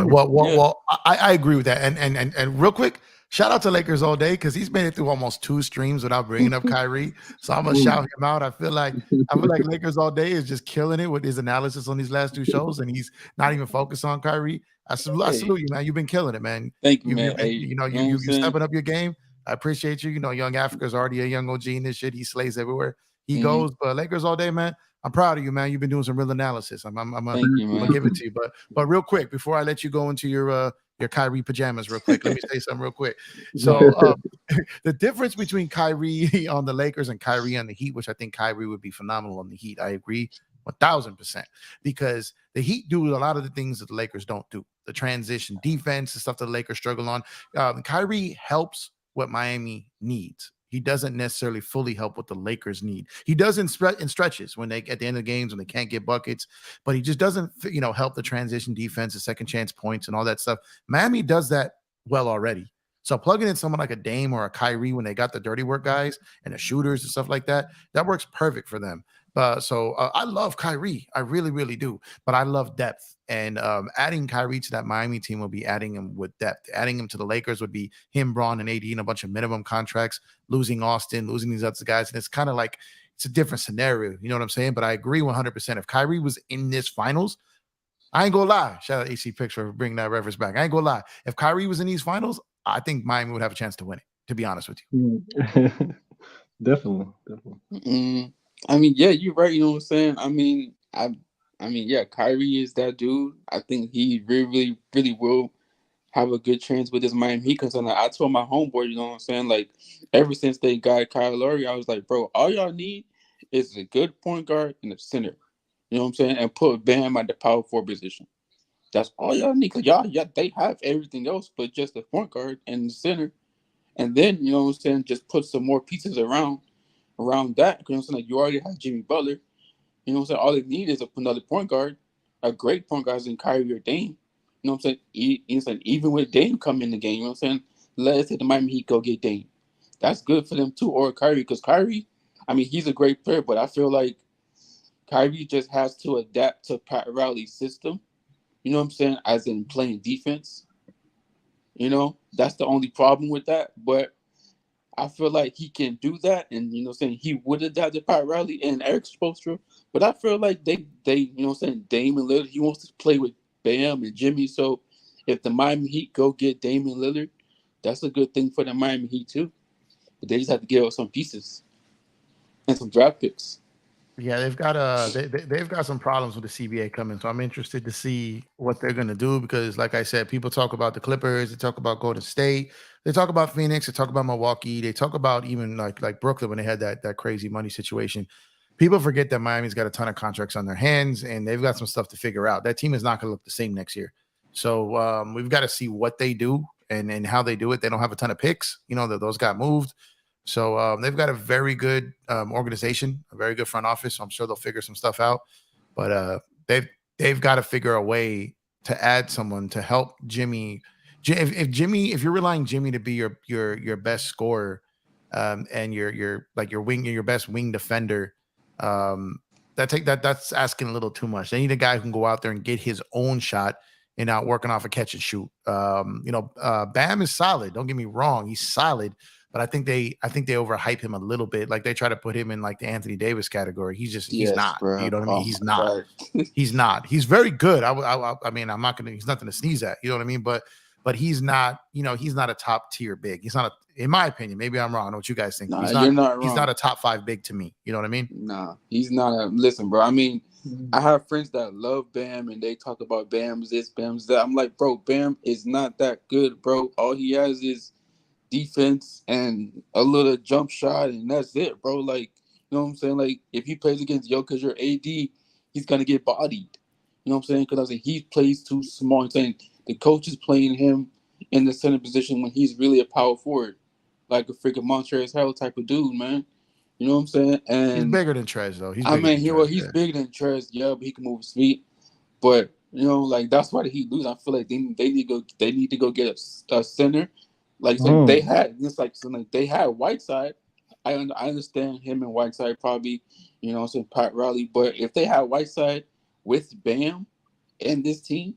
Well, I agree with that. And real quick, shout out to Lakers all day because he's made it through almost 2 streams without bringing up Kyrie. So I'm gonna shout him out. I feel like Lakers all day is just killing it with his analysis on these last 2 shows, and he's not even focused on Kyrie. I salute you, man. You've been killing it, man. Thank you, man. You stepping up your game. I appreciate you. Young Africa's already a young OG in this shit. He slays everywhere he goes. But Lakers all day, man. I'm proud of you, man. You've been doing some real analysis. I'm gonna give it to you. But real quick, before I let you go into your Kyrie pajamas real quick, let me say something real quick. So the difference between Kyrie on the Lakers and Kyrie on the Heat, which I think Kyrie would be phenomenal on the Heat. I agree 1,000% because the Heat do a lot of the things that the Lakers don't do. The transition defense, the stuff that the Lakers struggle on. Kyrie helps what Miami needs. He doesn't necessarily fully help what the Lakers need. He does in stretches when they at the end of the games when they can't get buckets, but he just doesn't, help the transition defense, the second chance points, and all that stuff. Miami does that well already. So plugging in someone like a Dame or a Kyrie when they got the dirty work guys and the shooters and stuff like that, that works perfect for them. I love Kyrie. I really, really do. But I love depth. And adding Kyrie to that Miami team will be adding him with depth. Adding him to the Lakers would be him, Braun, and AD and a bunch of minimum contracts, losing Austin, losing these other guys. And it's kind of like it's a different scenario. You know what I'm saying? But I agree 100%. If Kyrie was in this finals, I ain't gonna lie. Shout out AC Picks for bringing that reference back. I ain't gonna lie. If Kyrie was in these finals, I think Miami would have a chance to win it, to be honest with you. Definitely. I mean, yeah, you're right. You know what I'm saying? I mean, yeah, Kyrie is that dude. I think he really, really will have a good chance with this Miami Heat. Because I told my homeboy, you know what I'm saying? Like, ever since they got Kyle Lowry, I was like, bro, all y'all need is a good point guard and a center. You know what I'm saying? And put Bam at the power forward position. That's all y'all need. Because y'all, they have everything else but just the point guard and the center. And then, you know what I'm saying, just put some more pieces around that. You know what I'm saying? Like, you already have Jimmy Butler. You know what I'm saying? All they need is another point guard, a great point guard in Kyrie or Dame. You know what I'm saying? Even with Dame coming in the game, you know what I'm saying? Let's say the Miami Heat go get Dame. That's good for them too, or Kyrie, because Kyrie, I mean, he's a great player, but I feel like Kyrie just has to adapt to Pat Riley's system. You know what I'm saying? As in playing defense. You know, that's the only problem with that. But I feel like he can do that, and you know what I'm saying, he would adapt to Pat Riley and Eric Spoelstra. But I feel like they you know what I'm saying, Damian Lillard, he wants to play with Bam and Jimmy. So if the Miami Heat go get Damian Lillard, that's a good thing for the Miami Heat too. But they just have to give up some pieces and some draft picks. Yeah, they've got they've got some problems with the CBA coming, so I'm interested to see what they're gonna do because, like I said, people talk about the Clippers, they talk about Golden State, they talk about Phoenix, they talk about Milwaukee, they talk about even like Brooklyn when they had that crazy money situation. People forget that Miami's got a ton of contracts on their hands and they've got some stuff to figure out. That team is not gonna look the same next year, so we've got to see what they do and how they do it. They don't have a ton of picks, you know, that those got moved. So they've got a very good organization, a very good front office. So I'm sure they'll figure some stuff out. But they've got to figure a way to add someone to help Jimmy. If you're relying Jimmy to be your best scorer, and your best wing defender, that's asking a little too much. They need a guy who can go out there and get his own shot and not working off a catch and shoot. Bam is solid. Don't get me wrong, he's solid. But I think they overhype him a little bit. Like they try to put him in like the Anthony Davis category. He's not. Bro. You know what I mean? He's not. He's not. He's very good. I mean, I'm not gonna. He's nothing to sneeze at. You know what I mean? But he's not. You know, he's not a top tier big. He's not. In my opinion, maybe I'm wrong. I don't know what you guys think. Nah, you're not wrong. He's not a top 5 big to me. You know what I mean? Nah, he's not. Listen, bro. I mean, I have friends that love Bam and they talk about Bam's this, Bam's that. I'm like, bro, Bam is not that good, bro. All he has is defense and a little jump shot, and that's it, bro. Like, you know what I'm saying? Like, if he plays against Jokic or AD, he's gonna get bodied. You know what I'm saying? Because I was like, he plays too small. I'm saying the coach is playing him in the center position when he's really a power forward, like a freaking Montrezl Harrell type of dude, man. You know what I'm saying? And he's bigger than Trez, though. He's bigger than Trez, yeah, but he can move his feet. But you know, like that's why the Heat lose. I feel like they need to go get a center. Like so they had they had Whiteside. I understand him and Whiteside probably, you know, some Pat Riley. But if they had Whiteside with Bam and this team,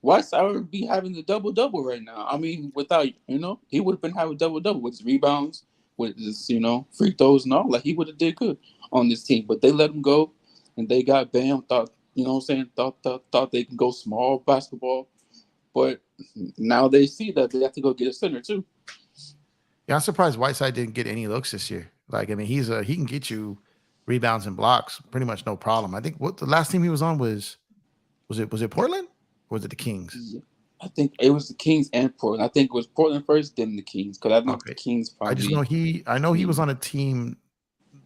Whiteside would be having the double right now. I mean, without, you know, he would have been having double with his rebounds, with his, you know, free throws and all. Like he would have did good on this team. But they let him go, and they got Bam. Thought, you know what I'm saying? Thought they can go small basketball. But now they see that they have to go get a center too. Yeah, I'm surprised Whiteside didn't get any looks this year. Like, I mean, he can get you rebounds and blocks pretty much no problem. I think what the last team he was on was it Portland or was it the Kings? Yeah, I think it was the Kings and Portland. I think it was Portland first, then the Kings. Because I think the Kings probably. I just know he was on a team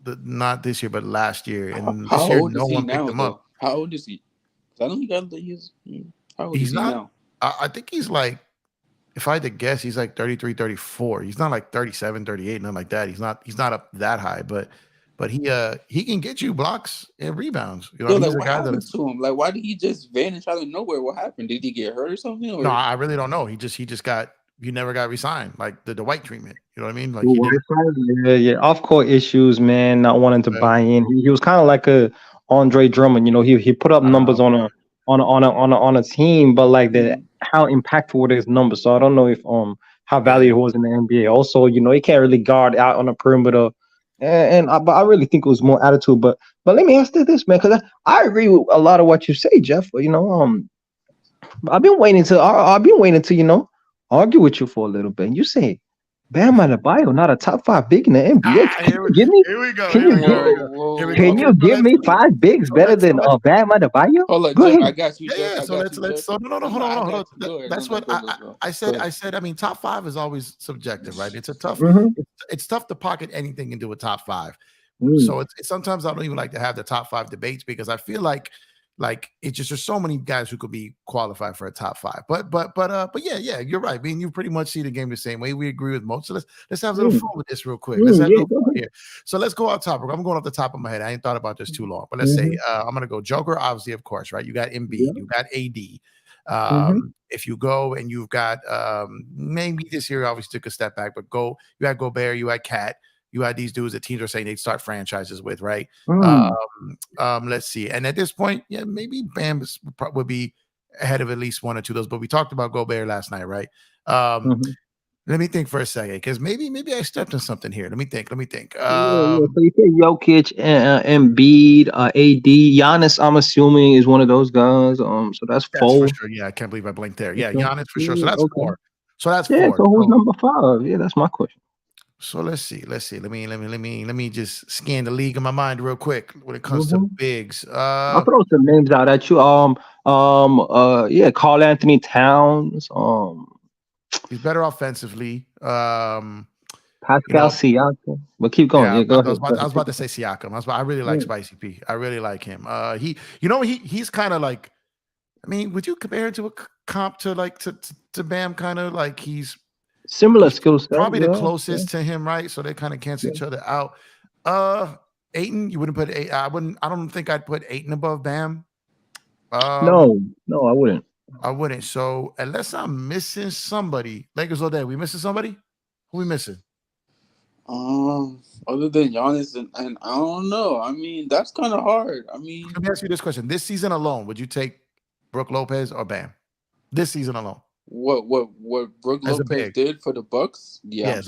not this year but last year, and how this year old no is he one now, picked him up. How old is he? I know he got how old is he not, now? I think he's like, if I had to guess, he's like 33, 34. He's not like 37, 38, nothing like that. He's not up that high, but he can get you blocks and rebounds. You know, like, what happened to him? Like, why did he just vanish out of nowhere? What happened? Did he get hurt or something? Or? No, I really don't know. He just got he never got re-signed, like the Dwight treatment. You know what I mean? Like Well, he did. yeah. Off court issues, man. Not wanting to Right. buy in. He was kind of like a Andre Drummond. You know, he put up numbers on a team, but like how impactful were his numbers? So I don't know if how valuable he was in the NBA. Also, you know, he can't really guard out on the perimeter, but I really think it was more attitude. But let me ask you this, man, because I agree with a lot of what you say, Jeff. You know, I've been waiting to you know argue with you for a little bit. You say Bam Adebayo not a top 5 big in the NBA. Can you give me? Here we go. Can Here you we give go. me? Here we go. Can you give me 5 bigs better than Bam Adebayo? Hold on, Go Jeff. ahead. I got you, Jeff. Yeah, I so got you, let's Jeff. so no, hold on. Go ahead. That's what I said. I said, I mean, top 5 is always subjective, right? It's a tough, it's tough to pocket anything into a top 5. So it's sometimes I don't even like to have the top 5 debates because I feel like it's just there's so many guys who could be qualified for a top 5. But yeah, you're right. I mean, you pretty much see the game the same way. We agree with most. So let's have a little fun with this real quick. Let's have a little fun here. So let's go off topic. I'm going off the top of my head. I ain't thought about this too long, but let's say I'm gonna go Joker, obviously, of course, right? You got Embiid, you got AD. If you go and you've got maybe this year obviously took a step back, but you had Gobert, you had Cat. You had these dudes that teams are saying they'd start franchises with, right? Let's see. And at this point, yeah, maybe Bam would be ahead of at least 1 or 2 of those. But we talked about Gobert last night, right? Let me think for a second, because maybe I stepped on something here. Let me think. So you say Jokic, Embiid, AD, Giannis. I'm assuming is one of those guys. So that's 4. For sure. Yeah, I can't believe I blinked there. Yeah, Giannis for sure. So that's 4. So that's 4. So who's number 5? Yeah, that's my question. So let's see. Let me just scan the league in my mind real quick when it comes to bigs. I'll throw some names out at you. Karl Anthony Towns. He's better offensively. Pascal Siakam. But keep going. Yeah, go ahead. I was about to say Siakam. I really like Spicy P. I really like him. He's kind of like, I mean, would you compare him to a comp to like to Bam? Kind of like he's similar skill set. Probably the closest to him, right? So they kind of cancel each other out. Ayton, you wouldn't put I don't think I'd put Ayton above Bam. No, I wouldn't. I wouldn't. So unless I'm missing somebody, Lakers all day. We missing somebody? Who we missing? Other than Giannis and I don't know. I mean, that's kind of hard. I mean, let me ask you this question: this season alone, would you take Brook Lopez or Bam? This season alone. What Brook Lopez did for the Bucks? Yeah,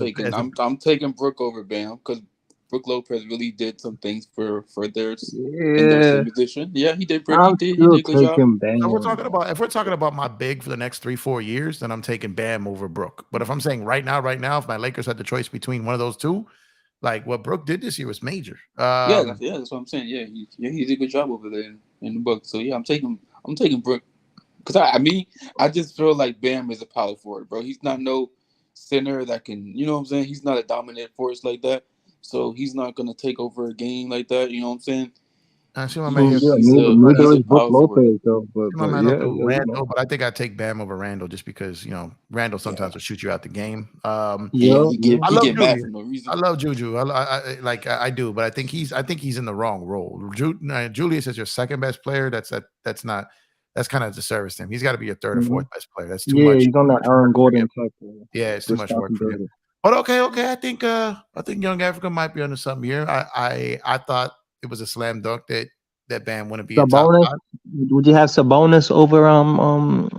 I'm taking Brook over Bam because Brook Lopez really did some things for theirs in their position. Yeah, he did. He did a good job. So if we're talking about my big for the next 3-4 years, then I'm taking Bam over Brook. But if I'm saying right now, if my Lakers had the choice between one of those two, like what Brook did this year was major. That's what I'm saying. Yeah, he did a good job over there in the Bucks. So yeah, I'm taking Brook. Because I just feel like Bam is a power forward, bro. He's not no center that can, you know what I'm saying? He's not a dominant force like that. So he's not going to take over a game like that. You know what I'm saying? I see my man here. Randall, but I think I'd take Bam over Randall just because, Randall sometimes will shoot you out the game. I love mad for no reason. I love Juju. I do, but I think he's in the wrong role. Julius is your second best player. That's kind of disservice to him. He's got to be a third or fourth best player. That's too much. He's on that Aaron Gordon type. Yeah, it's too much work for him. But okay. I think Young Africa might be under something here. I thought it was a slam dunk that Bam wouldn't be. Sabonis? Would you have Sabonis over Bam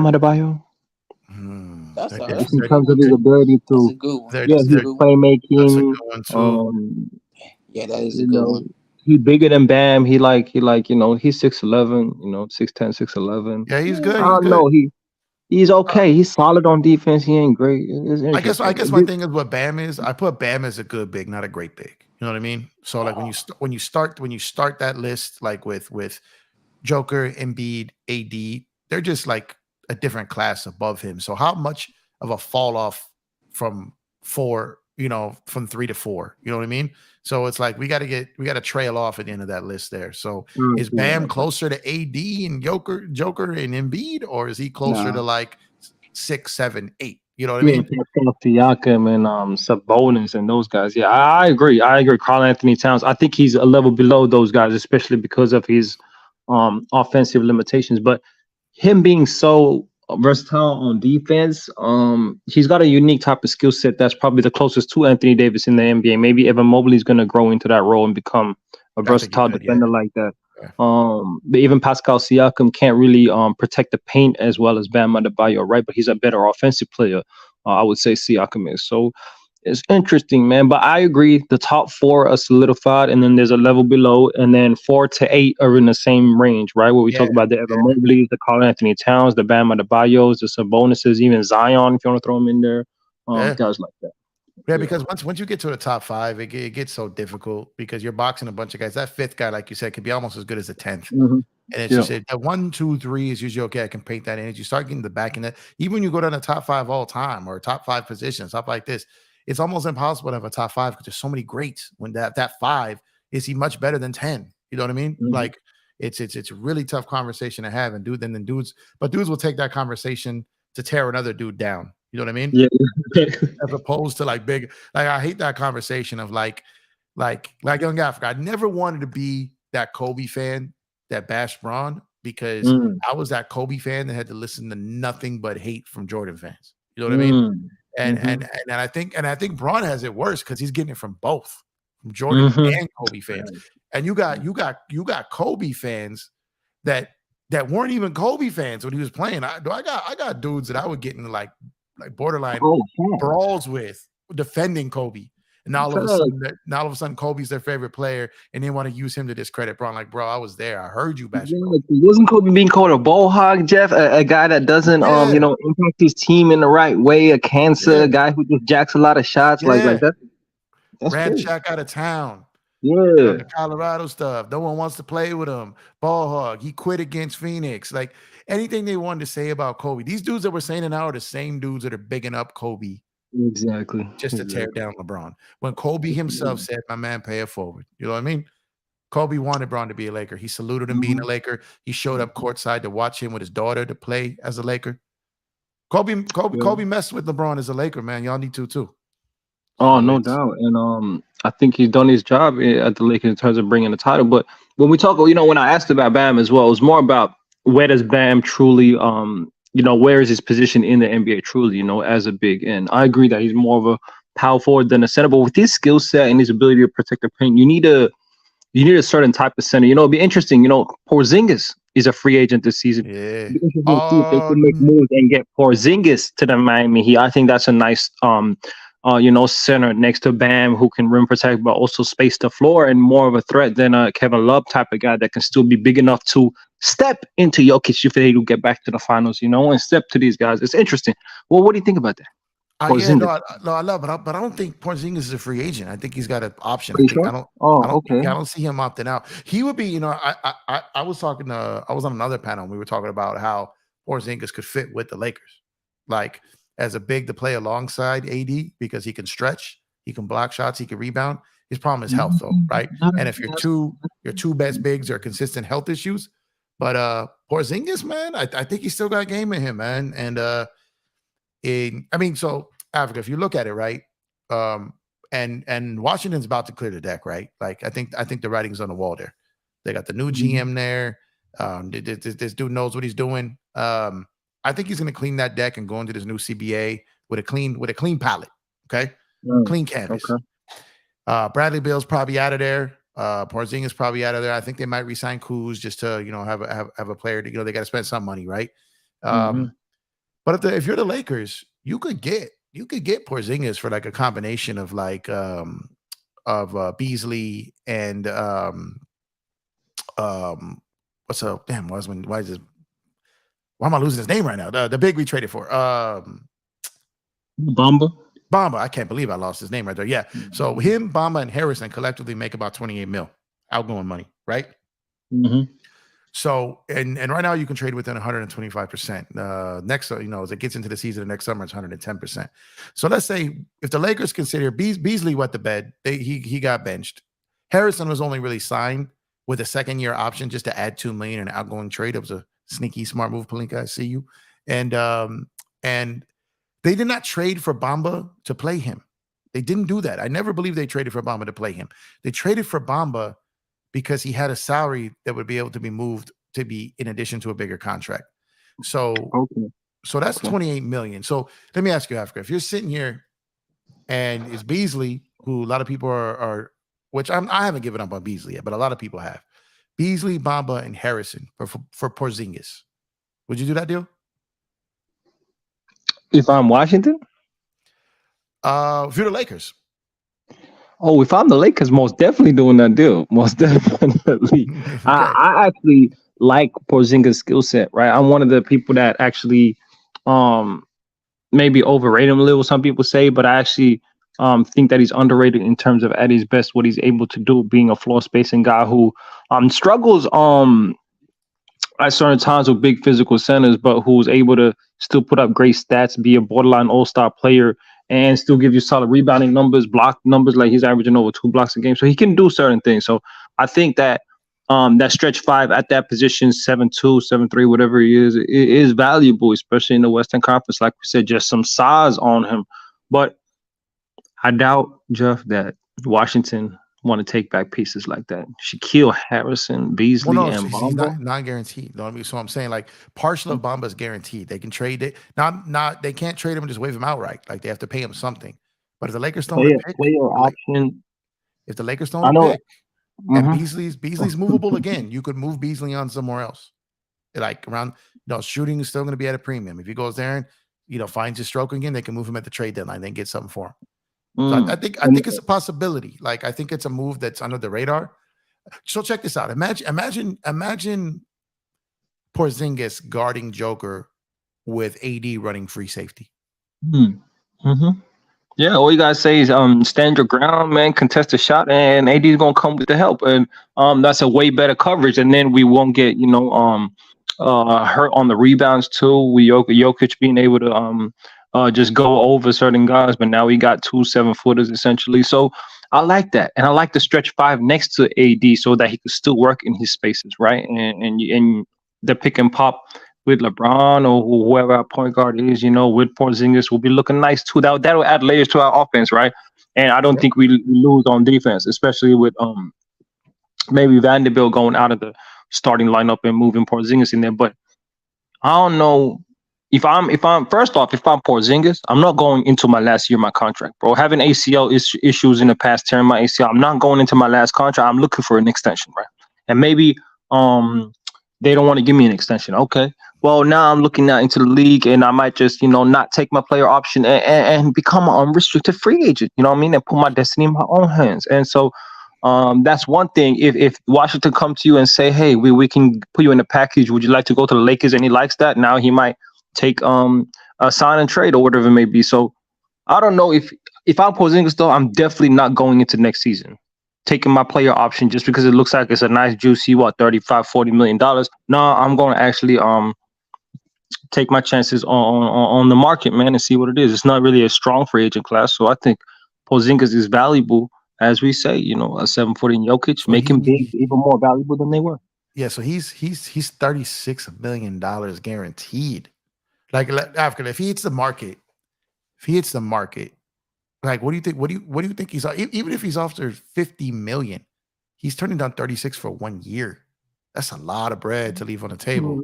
Adebayo? That's because of his ability to. His playmaking. That is a good one. He's bigger than Bam. He's 6'11", 6'10", 6'11". Yeah, he's good. I don't know. He's okay. He's solid on defense. He ain't great. I guess my thing is what Bam is. I put Bam as a good big, not a great big. You know what I mean? So like when you start that list like with Joker, Embiid, AD, they're just like a different class above him. So how much of a fall off from 4, from 3 to 4? You know what I mean? So it's like we got to trail off at the end of that list there. So is Bam closer to AD and Joker and Embiid, or is he closer to like 6, 7, 8? You know what I mean? Siakam and Sabonis and those guys. Yeah, I agree. Karl Anthony Towns. I think he's a level below those guys, especially because of his offensive limitations. But him being so versatile on defense. He's got a unique type of skill set that's probably the closest to Anthony Davis in the NBA. Maybe Evan Mobley's going to grow into that role and become a I think he versatile could, defender like that. Yeah. But even Pascal Siakam can't really protect the paint as well as Bam Adebayo, right? But he's a better offensive player. I would say Siakam is. So it's interesting, man. But I agree. The top four are solidified, and then there's a level below, and then 4 to 8 are in the same range, right? Where we talk about the Evan Mobleys, the Karl Anthony Towns, the Bam Adebayos, the Sabonises, even Zion, if you want to throw him in there, guys like that. Yeah, because once you get to the top 5, it gets so difficult because you're boxing a bunch of guys. That 5th guy, like you said, could be almost as good as the 10th. Mhm. And it's just that 1, 2, 3 is usually okay. I can paint that in. As you start getting the back end, even when you go down to top 5 all time or top 5 positions, stuff like this, it's almost impossible to have a top 5 because there's so many greats. When that 5 is he much better than 10? You know what I mean? Mhm. Like it's a really tough conversation to have, and dudes will take that conversation to tear another dude down. You know what I mean? Yeah. As opposed to like big, like I hate that conversation of like Young Africa. I never wanted to be that Kobe fan that bashed Bron because I was that Kobe fan that had to listen to nothing but hate from Jordan fans. You know what I mean? And I think Bron has it worse because he's getting it from both, from Jordan and Kobe fans. And you got Kobe fans that weren't even Kobe fans when he was playing. I got dudes that I would get into like borderline brawls with defending Kobe. And now all of a sudden, Kobe's their favorite player, and they want to use him to discredit Bron. Like, bro, I was there. I heard you bashing Kobe. Wasn't Kobe being called a ball hog, Jeff? A guy that doesn't, impact his team in the right way. A cancer, a guy who just jacks a lot of shots, like that. Ran Shaq out of town. Yeah, The Colorado stuff. No one wants to play with him. Ball hog. He quit against Phoenix. Like anything they wanted to say about Kobe. These dudes that we're saying it now are the same dudes that are bigging up Kobe. Exactly. Just to tear down LeBron. When Kobe himself said, "My man, pay it forward." You know what I mean? Kobe wanted Bron to be a Laker. He saluted him being a Laker. He showed up courtside to watch him with his daughter to play as a Laker. Kobe messed with LeBron as a Laker, man. Y'all need to too. Oh, no doubt. And I think he's done his job at the Lakers in terms of bringing the title. But when we talk, when I asked about Bam as well, it was more about where does Bam truly, where is his position in the NBA truly, as a big? And I agree that he's more of a power forward than a center. But with his skill set and his ability to protect the paint, you need a certain type of center. It'd be interesting. Porzingis is a free agent this season. Yeah. If they could make moves and get Porzingis to the Miami Heat, I think that's a nice center next to Bam who can rim protect but also space the floor and more of a threat than a Kevin Love type of guy that can still be big enough to step into Jokic if they do get back to the finals, and step to these guys. It's interesting. Well, what do you think about that? I love it, but I don't think Porzingis is a free agent. I think he's got an option. I don't see him opting out. He would be, I was talking to, I was on another panel and we were talking about how Porzingis could fit with the Lakers. Like, as a big to play alongside AD because he can stretch, he can block shots, he can rebound. His problem is health, though, right? And if your two best bigs are consistent health issues, but Porzingis, man, I think he's still got game in him, man. And so Africa, if you look at it, right, and Washington's about to clear the deck, right? Like I think the writing's on the wall there. They got the new GM there. This dude knows what he's doing. I think he's going to clean that deck and go into this new CBA with a clean palette. Okay. Clean canvas. Okay. Bradley Beal's probably out of there. Porzingis probably out of there. I think they might resign Kuz just to, have a player to, they got to spend some money. Right. But if you're the Lakers, you could get Porzingis for like a combination of like, Beasley and, what's up? Damn. Why am I losing his name right now? The big we traded for. Bamba. I can't believe I lost his name right there. Yeah. So him, Bamba, and Harrison collectively make about 28 mil outgoing money, right? So and right now you can trade within 125%. Next, as it gets into the season of next summer, it's 110%. So let's say if the Lakers consider Beasley wet the bed, he got benched. Harrison was only really signed with a second-year option just to add $2 million in an outgoing trade. It was a sneaky, smart move, Pelinka. I see you. And they did not trade for Bamba to play him. They didn't do that. I never believed they traded for Bamba to play him. They traded for Bamba because he had a salary that would be able to be moved to be in addition to a bigger contract. So So that's 28 million. So let me ask you, Africa, if you're sitting here and it's Beasley, who a lot of people are which I haven't given up on Beasley yet, but a lot of people have. Beasley, Bamba, and Harrison for Porzingis. Would you do that deal? If I'm Washington? If you're the Lakers. Oh, if I'm the Lakers, most definitely doing that deal. Most definitely. Okay. I actually like Porzingis' skill set, right? I'm one of the people that actually maybe overrate him a little, some people say, but I actually think that he's underrated in terms of at his best, what he's able to do, being a floor spacing guy who struggles at certain times with big physical centers, but who's able to still put up great stats, be a borderline all-star player, and still give you solid rebounding numbers, block numbers. Like he's averaging over 2 blocks a game. So he can do certain things. So I think that that stretch 5 at that position, 7'2", 7'3", whatever he is, it is valuable, especially in the Western Conference. Like we said, just some size on him. But I doubt, Jeff, that Washington want to take back pieces like that. Shaquille Harrison, Beasley, and he's Bamba. not guaranteed. You know what I mean? So I'm saying like partial of Bamba is guaranteed. They can trade it. Not they can't trade him and just wave him outright. Like they have to pay him something. But if the Lakers don't pick, player option. If the Lakers don't pick, Mm-hmm. and Beasley's movable again, you could move Beasley on somewhere else. Like around, shooting is still going to be at a premium. If he goes there and finds his stroke again, they can move him at the trade deadline, then get something for him. So I think it's a possibility. Like I think it's a move that's under the radar. So check this out. Imagine Porzingis guarding Joker with AD running free safety. Mm-hmm. Yeah, all you gotta say is stand your ground, man, contest a shot, and AD's gonna come with the help. And that's a way better coverage, and then we won't get hurt on the rebounds too. Jokic being able to just go over certain guys, but now we got 2 7-footers essentially. So I like that, and I like the stretch 5 next to AD so that he can still work in his spaces, right? And the pick and pop with LeBron or whoever our point guard is, with Porzingis will be looking nice too. That'll add layers to our offense, right? And I don't think we lose on defense, especially with maybe Vanderbilt going out of the starting lineup and moving Porzingis in there. But I don't know. If I'm Porzingis, I'm not going into my last year of my contract, bro. Having ACL issues in the past, tearing my ACL, I'm not going into my last contract. I'm looking for an extension, right? And maybe they don't want to give me an extension. Okay, well now I'm looking out into the league, and I might just not take my player option and become an unrestricted free agent. You know what I mean? And put my destiny in my own hands. And so that's one thing. If Washington come to you and say, hey, we can put you in a package, would you like to go to the Lakers? And he likes that, now he might take a sign and trade or whatever it may be. So I don't know if I'm Porzingis though, I'm definitely not going into next season taking my player option just because it looks like it's a nice juicy $35-40 million. No, I'm going to actually take my chances on the market, man, and see what it is. It's not really a strong free agent class, so I think Porzingis is valuable, as we say. A 7-footer Jokic, so make him big, even more valuable than they were. Yeah, so he's $36 million guaranteed. Like Africa, if he hits the market, like what do you think? What do you think he's even if he's after $50 million, he's turning down 36 for 1 year. That's a lot of bread to leave on the table.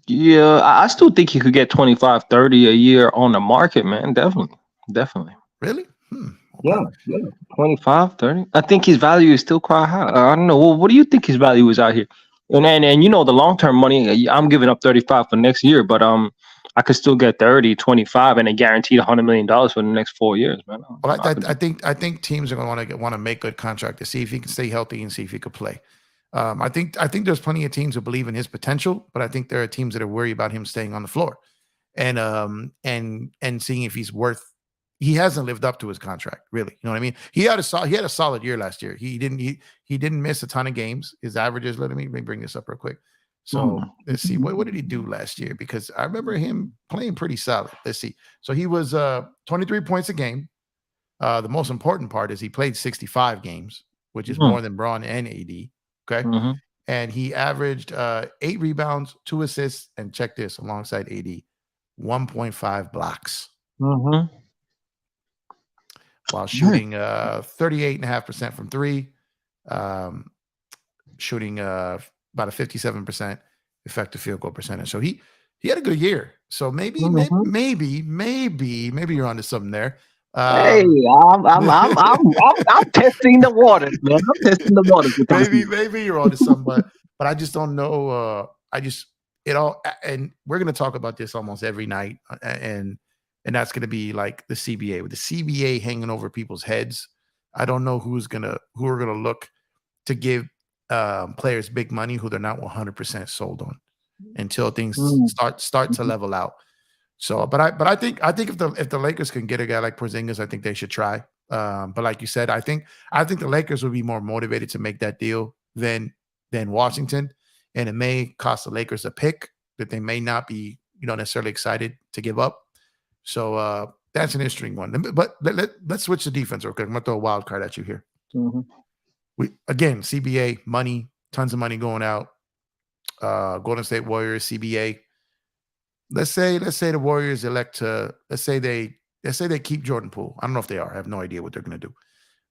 Yeah, I still think he could get 25-30 a year on the market, man. Definitely. Really? Okay. Yeah. 25-30. I think his value is still quite high. I don't know. Well, what do you think his value is out here? And the long-term money, I'm giving up 35 for next year, but I could still get 30, 25, and a guaranteed $100 million for the next 4 years, man. Well, I think teams are going to want to make good contract to see if he can stay healthy and see if he could play. I think there's plenty of teams who believe in his potential, but I think there are teams that are worried about him staying on the floor, and seeing if he's worth. He hasn't lived up to his contract, really. You know what I mean? He had a solid year last year. He didn't miss a ton of games. His averages. Let me bring this up real quick. So let's see. What did he do last year? Because I remember him playing pretty solid. Let's see. So he was 23 points a game. The most important part is he played 65 games, which is more than Braun and AD. Okay. And he averaged 8 rebounds, 2 assists, and check this, alongside AD, 1.5 blocks. While shooting 38.5% from 3, shooting about a 57% effective field goal percentage. So he had a good year. So maybe Mhm. maybe you're onto something there. Hey, Um, I'm testing the waters, man. I'm testing the waters with those people. maybe you're onto something, but I just don't know. I just it all, and we're gonna talk about this almost every night, and that's gonna be like the CBA with the CBA hanging over people's heads. I don't know who are gonna look to give players big money who they're not 100% sold on until things Mm, start to mhm, level out. So, but I think if the Lakers can get a guy like Porzingis, I think they should try. But like you said, I think the Lakers would be more motivated to make that deal than Washington, and it may cost the Lakers a pick that they may not be necessarily excited to give up. So that's an interesting one. But let's switch to defense real quick. I'm gonna throw a wild card at you here. mhm. We again CBA money, tons of money going out. Golden State Warriors CBA. Let's say the Warriors elect to let's say they keep Jordan Poole. I don't know if they are. I have no idea what they're going to do.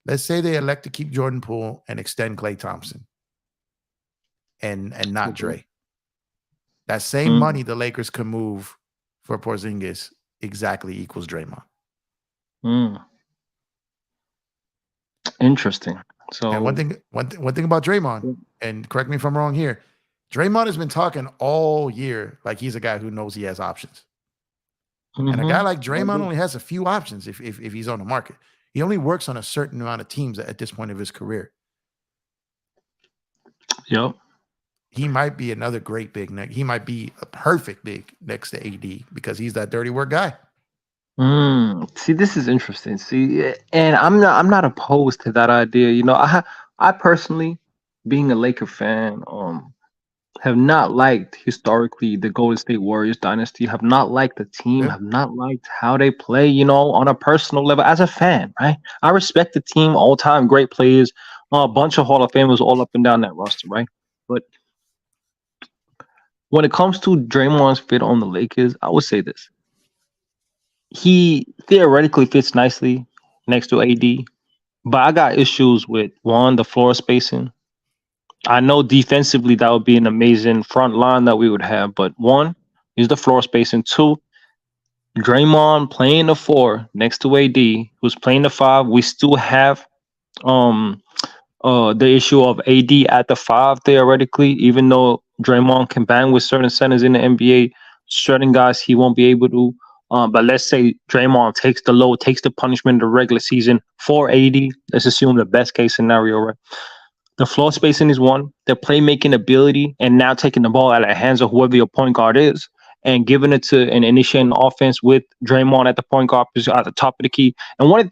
Let's say they elect to keep Jordan Poole and extend Klay Thompson and not Okay. Dre. That same Mm, money the Lakers can move for Porzingis exactly equals Draymond. mm. Interesting. And one So, thing one thing about Draymond, and correct me if I'm wrong here, Draymond has been talking all year like he's a guy who knows he has options. And a guy mhm. like I Draymond agree. only has a few options if he's on the market. He only works on a certain amount of teams at this point of his career. Yep. He might be another great big neck. He might be a perfect big next to AD because he's that dirty work guy. See, this is interesting. See, and I'm not opposed to that idea. I personally, being a Laker fan, have not liked historically the Golden State Warriors dynasty. Have not liked the team. Yeah. Have not liked how they play. On a personal level, as a fan, right? I respect the team, all time great players, a bunch of Hall of Famers all up and down that roster, right? But when it comes to Draymond's fit on the Lakers, I would say this: he theoretically fits nicely next to AD, but I got issues with one, the floor spacing. I know defensively that would be an amazing front line that we would have, but one is the floor spacing. Two, Draymond playing the four next to AD, who's playing the five. We still have um the issue of AD at the five theoretically, even though Draymond can bang with certain centers in the NBA, certain guys he won't be able to. But let's say Draymond takes the load, takes the punishment in the regular season for AD. Let's assume the best case scenario, right? The floor spacing is one, their playmaking ability, and now taking the ball out of the hands of whoever your point guard is and giving it to an initiating offense with Draymond at the point guard position at the top of the key. And one of the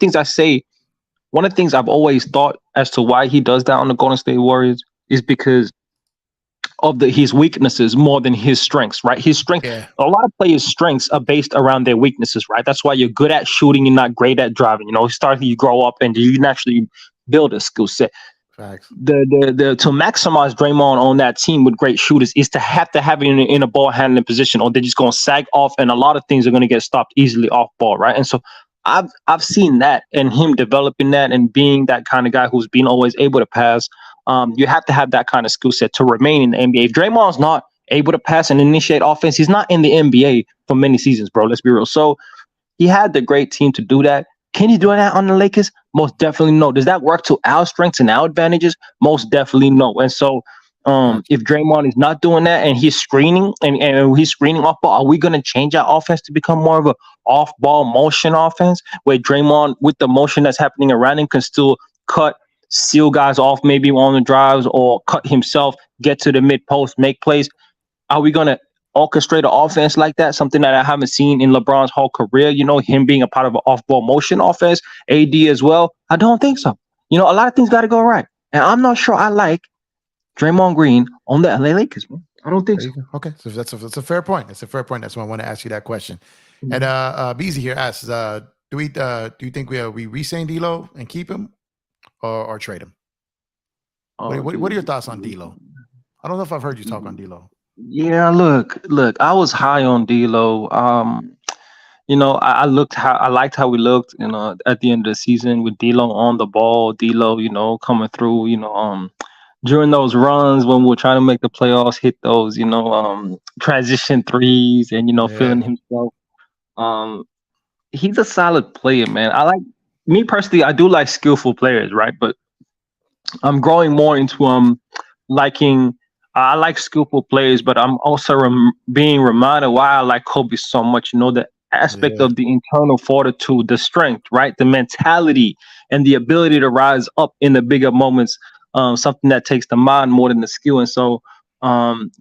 things I've always thought as to why he does that on the Golden State Warriors is because of his weaknesses more than his strengths, right? His strength, Yeah. a lot of players' strengths are based around their weaknesses, right? That's why you're good at shooting and not great at driving. Starting you grow up and you can actually build a skill set. Facts. The to maximize Draymond on that team with great shooters is to have it in a ball handling position, or they're just going to sag off, and a lot of things are going to get stopped easily off ball, right? And so I've seen that and him developing that and being that kind of guy who's been always able to pass. You have to have that kind of skill set to remain in the NBA. If Draymond's not able to pass and initiate offense, he's not in the NBA for many seasons, bro. Let's be real. So he had the great team to do that. Can he do that on the Lakers? Most definitely no. Does that work to our strengths and our advantages? Most definitely no. And so Gotcha. if Draymond is not doing that and he's screening and he's screening off ball, are we going to change our offense to become more of a off ball motion offense where Draymond, with the motion that's happening around him, can still cut, seal guys off maybe on the drives or cut himself, get to the mid post, make plays? Are we going to orchestrate an offense like that? Something that I haven't seen in LeBron's whole career, him being a part of an off ball motion offense, AD as well. I don't think so. A lot of things got to go right. And I'm not sure I like Draymond Green on the LA Lakers, man. I don't think There so. you go. Okay, so that's a fair point. That's a fair point. That's why I want to ask you that question. Mhm. And Beezy here asks, do you think we re-sign D'Lo and keep him or trade him? Oh, What are your dude. thoughts on D'Lo? I don't know if I've heard you talk on D'Lo. Yeah, look, I was high on D'Lo. I liked how we looked, at the end of the season with D'Lo on the ball, D'Lo, coming through, during those runs when we're trying to make the playoffs, hit those, transition threes and, feeling Yeah. himself. Um, he's a solid player, man. Me personally, I do like skillful players, right? But I'm growing more into liking. I like skillful players, but I'm also being reminded why I like Kobe so much. The aspect Yeah. of the internal fortitude, the strength, right, the mentality, and the ability to rise up in the bigger moments. Something that takes the mind more than the skill, and so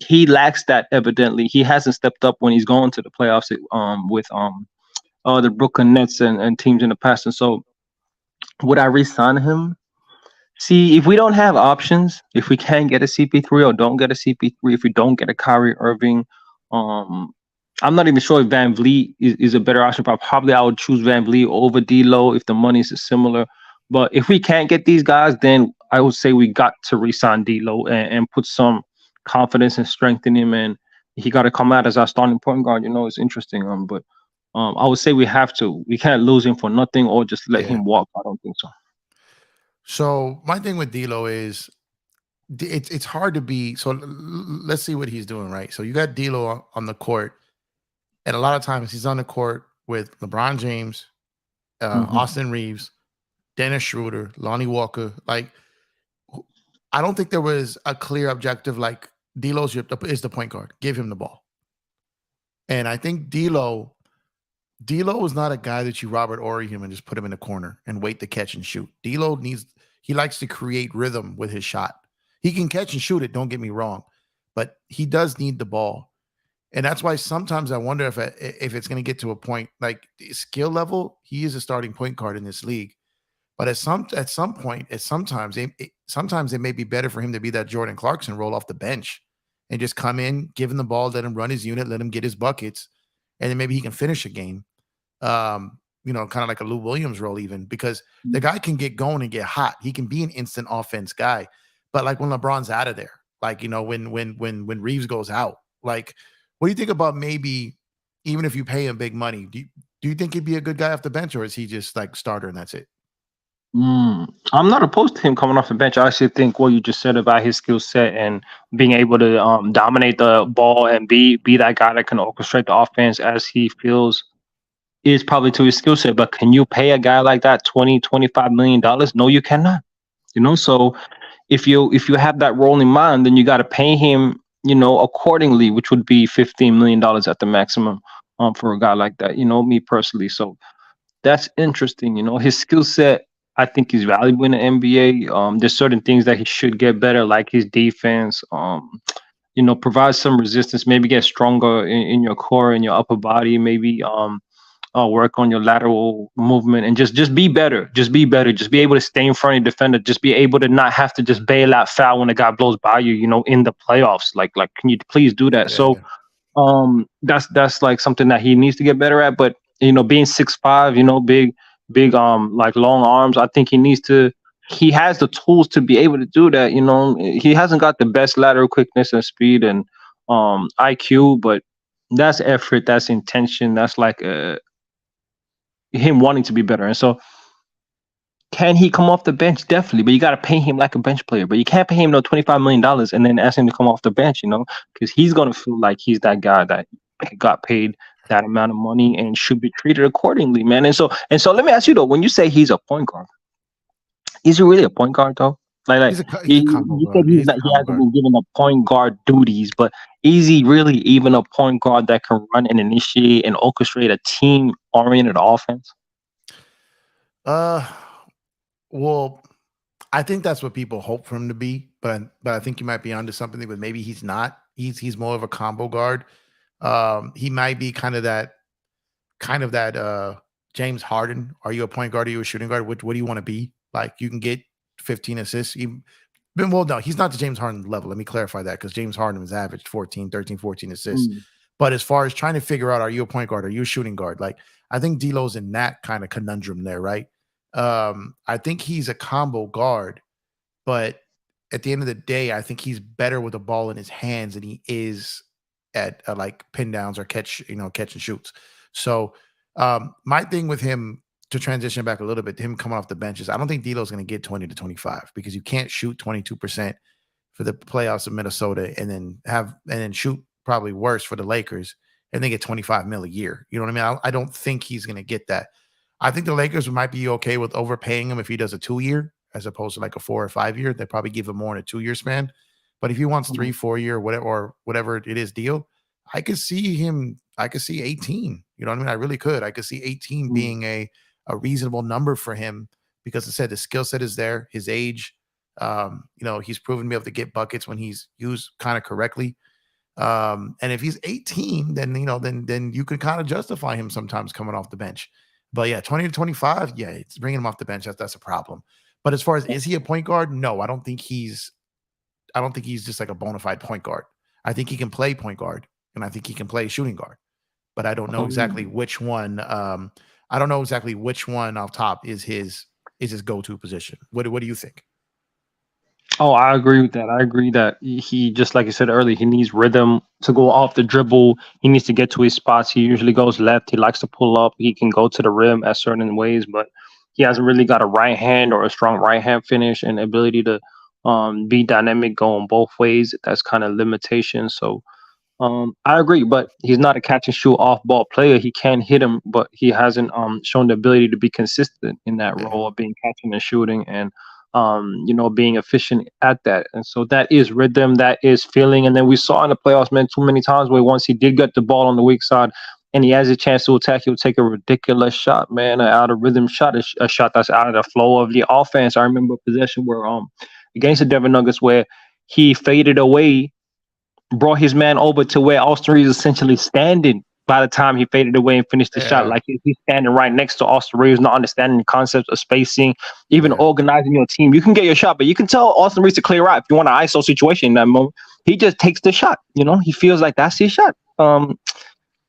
he lacks that. Evidently, he hasn't stepped up when he's gone to the playoffs with the Brooklyn Nets and teams in the past. And so, would I re-sign him? See, if we don't have options, if we can't get a CP3 or don't get a CP3, if we don't get a Kyrie Irving, um, I'm not even sure if Van Vliet is a better option. But probably I would choose Van Vliet over D'Lo if the money is similar. But if we can't get these guys, then I would say we got to re-sign D'Lo and put some confidence and strength in him. And he got to come out as our starting point guard. It's interesting. But I would say we have to. We can't lose him for nothing or just let Yeah. him walk. I don't think so. So my thing with D'Lo is it's hard to be. So let's see what he's doing, right? So you got D'Lo on the court, and a lot of times he's on the court with LeBron James, Austin Reeves, Dennis Schroeder, Lonnie Walker. Like, I don't think there was a clear objective. Like, D'Lo is the point guard. Give him the ball. And I think D'Lo is not a guy that you Robert Ory him and just put him in the corner and wait to catch and shoot. He likes to create rhythm with his shot. He can catch and shoot it, don't get me wrong, but he does need the ball. And that's why sometimes I wonder if it's going to get to a point like skill level, he is a starting point guard in this league. But sometimes it may be better for him to be that Jordan Clarkson, roll off the bench and just come in, give him the ball, let him run his unit, let him get his buckets, and then maybe he can finish a game. Kind of like a Lou Williams role, even because the guy can get going and get hot. He can be an instant offense guy. But like when LeBron's out of there, like when Reeves goes out, like what do you think about maybe even if you pay him big money, do you think he'd be a good guy off the bench, or is he just like starter and that's it? I'm not opposed to him coming off the bench. I actually think what you just said about his skill set and being able to dominate the ball and be that guy that can orchestrate the offense as he feels is probably to his skill set. But can you pay a guy like that $20-25 million? No, you cannot. So if you have that role in mind, then you got to pay him, accordingly, which would be $15 million at the maximum for a guy like that. Me personally. So that's interesting. His skill set, I think, is valuable in the NBA. There's certain things that he should get better, like his defense. Provide some resistance. Maybe get stronger in your core and your upper body. Maybe work on your lateral movement and just be better. Just be better. Just be able to stay in front of your defender. Just be able to not have to just bail out foul when the guy blows by you. In the playoffs. Like, can you please do that? Yeah, So that's like something that he needs to get better at. But being 6'5", big like long arms, I think he has the tools to be able to do that. He hasn't got the best lateral quickness and speed and IQ, but that's effort, that's intention, that's like him wanting to be better. And so can he come off the bench? Definitely, but you got to pay him like a bench player. But you can't pay him $25 million and then ask him to come off the bench, because he's going to feel like he's that guy that got paid that amount of money and should be treated accordingly, man. And so let me ask you though, when you say he's a point guard, is he really a point guard though? he's a combo you guard. said He's a he combo hasn't guard. been given the point guard duties, but is he really even a point guard that can run and initiate and orchestrate a team-oriented offense? Well, I think that's what people hope for him to be, but I think you might be onto something. But maybe he's not. He's more of a combo guard. He might be kind of that James Harden. Are you a point guard? Are you a shooting guard? What do you want to be? Like you can get 15 assists. Well, no, he's not the James Harden level. Let me clarify that because James Harden was averaged 14 assists. But as far as trying to figure out, are you a point guard? Are you a shooting guard? Like I think D'Lo's in that kind of conundrum there, right? I think he's a combo guard, but at the end of the day, I think he's better with the ball in his hands than he is at like pin downs or catch and shoots. So my thing with him, to transition back a little bit, him coming off the bench, is I don't think D'Lo's going to get 20 to 25 because you can't shoot 22% for the playoffs of Minnesota and then shoot probably worse for the Lakers and then get 25 mil a year. You know what I mean? I don't think he's going to get that. I think the Lakers might be okay with overpaying him if he does a 2-year as opposed to like a 4 or 5 year. They probably give him more in a 2-year span. But if he wants 3, 4 year, whatever it is deal, I could see 18. You know what I mean? I really could. I could see 18 being a reasonable number for him because I said the skill set is there, his age. He's proven to be able to get buckets when he's used kind of correctly. And if he's 18, then then you can kind of justify him sometimes coming off the bench. But yeah, 20 to 25, yeah, it's bringing him off the bench. That's a problem. But as far as is he a point guard? No, I don't think he's just like a bona fide point guard. I think he can play point guard, and I think he can play shooting guard. But I don't know exactly which one. I don't know exactly which one off top is his go-to position. What do you think? Oh, I agree with that. I agree that he, just like you said earlier, he needs rhythm to go off the dribble. He needs to get to his spots. He usually goes left. He likes to pull up. He can go to the rim at certain ways, but he hasn't really got a right hand or a strong right hand finish and ability to be dynamic going both ways. That's kind of limitation. So I agree, but he's not a catch and shoot off ball player. He can hit him, but he hasn't shown the ability to be consistent in that role of being catching and shooting and being efficient at that. And so that is rhythm, that is feeling. And then we saw in the playoffs, man, too many times where once he did get the ball on the weak side and he has a chance to attack, he'll take a ridiculous shot, man, an out of rhythm shot, a shot that's out of the flow of the offense. I remember a possession where against the Denver Nuggets where he faded away, brought his man over to where Austin Reeves is essentially standing by the time he faded away and finished the shot. Like he's standing right next to Austin Reeves, not understanding the concepts of spacing, even organizing your team. You can get your shot, but you can tell Austin Reeves to clear out if you want an ISO situation in that moment. He just takes the shot. He feels like that's his shot. I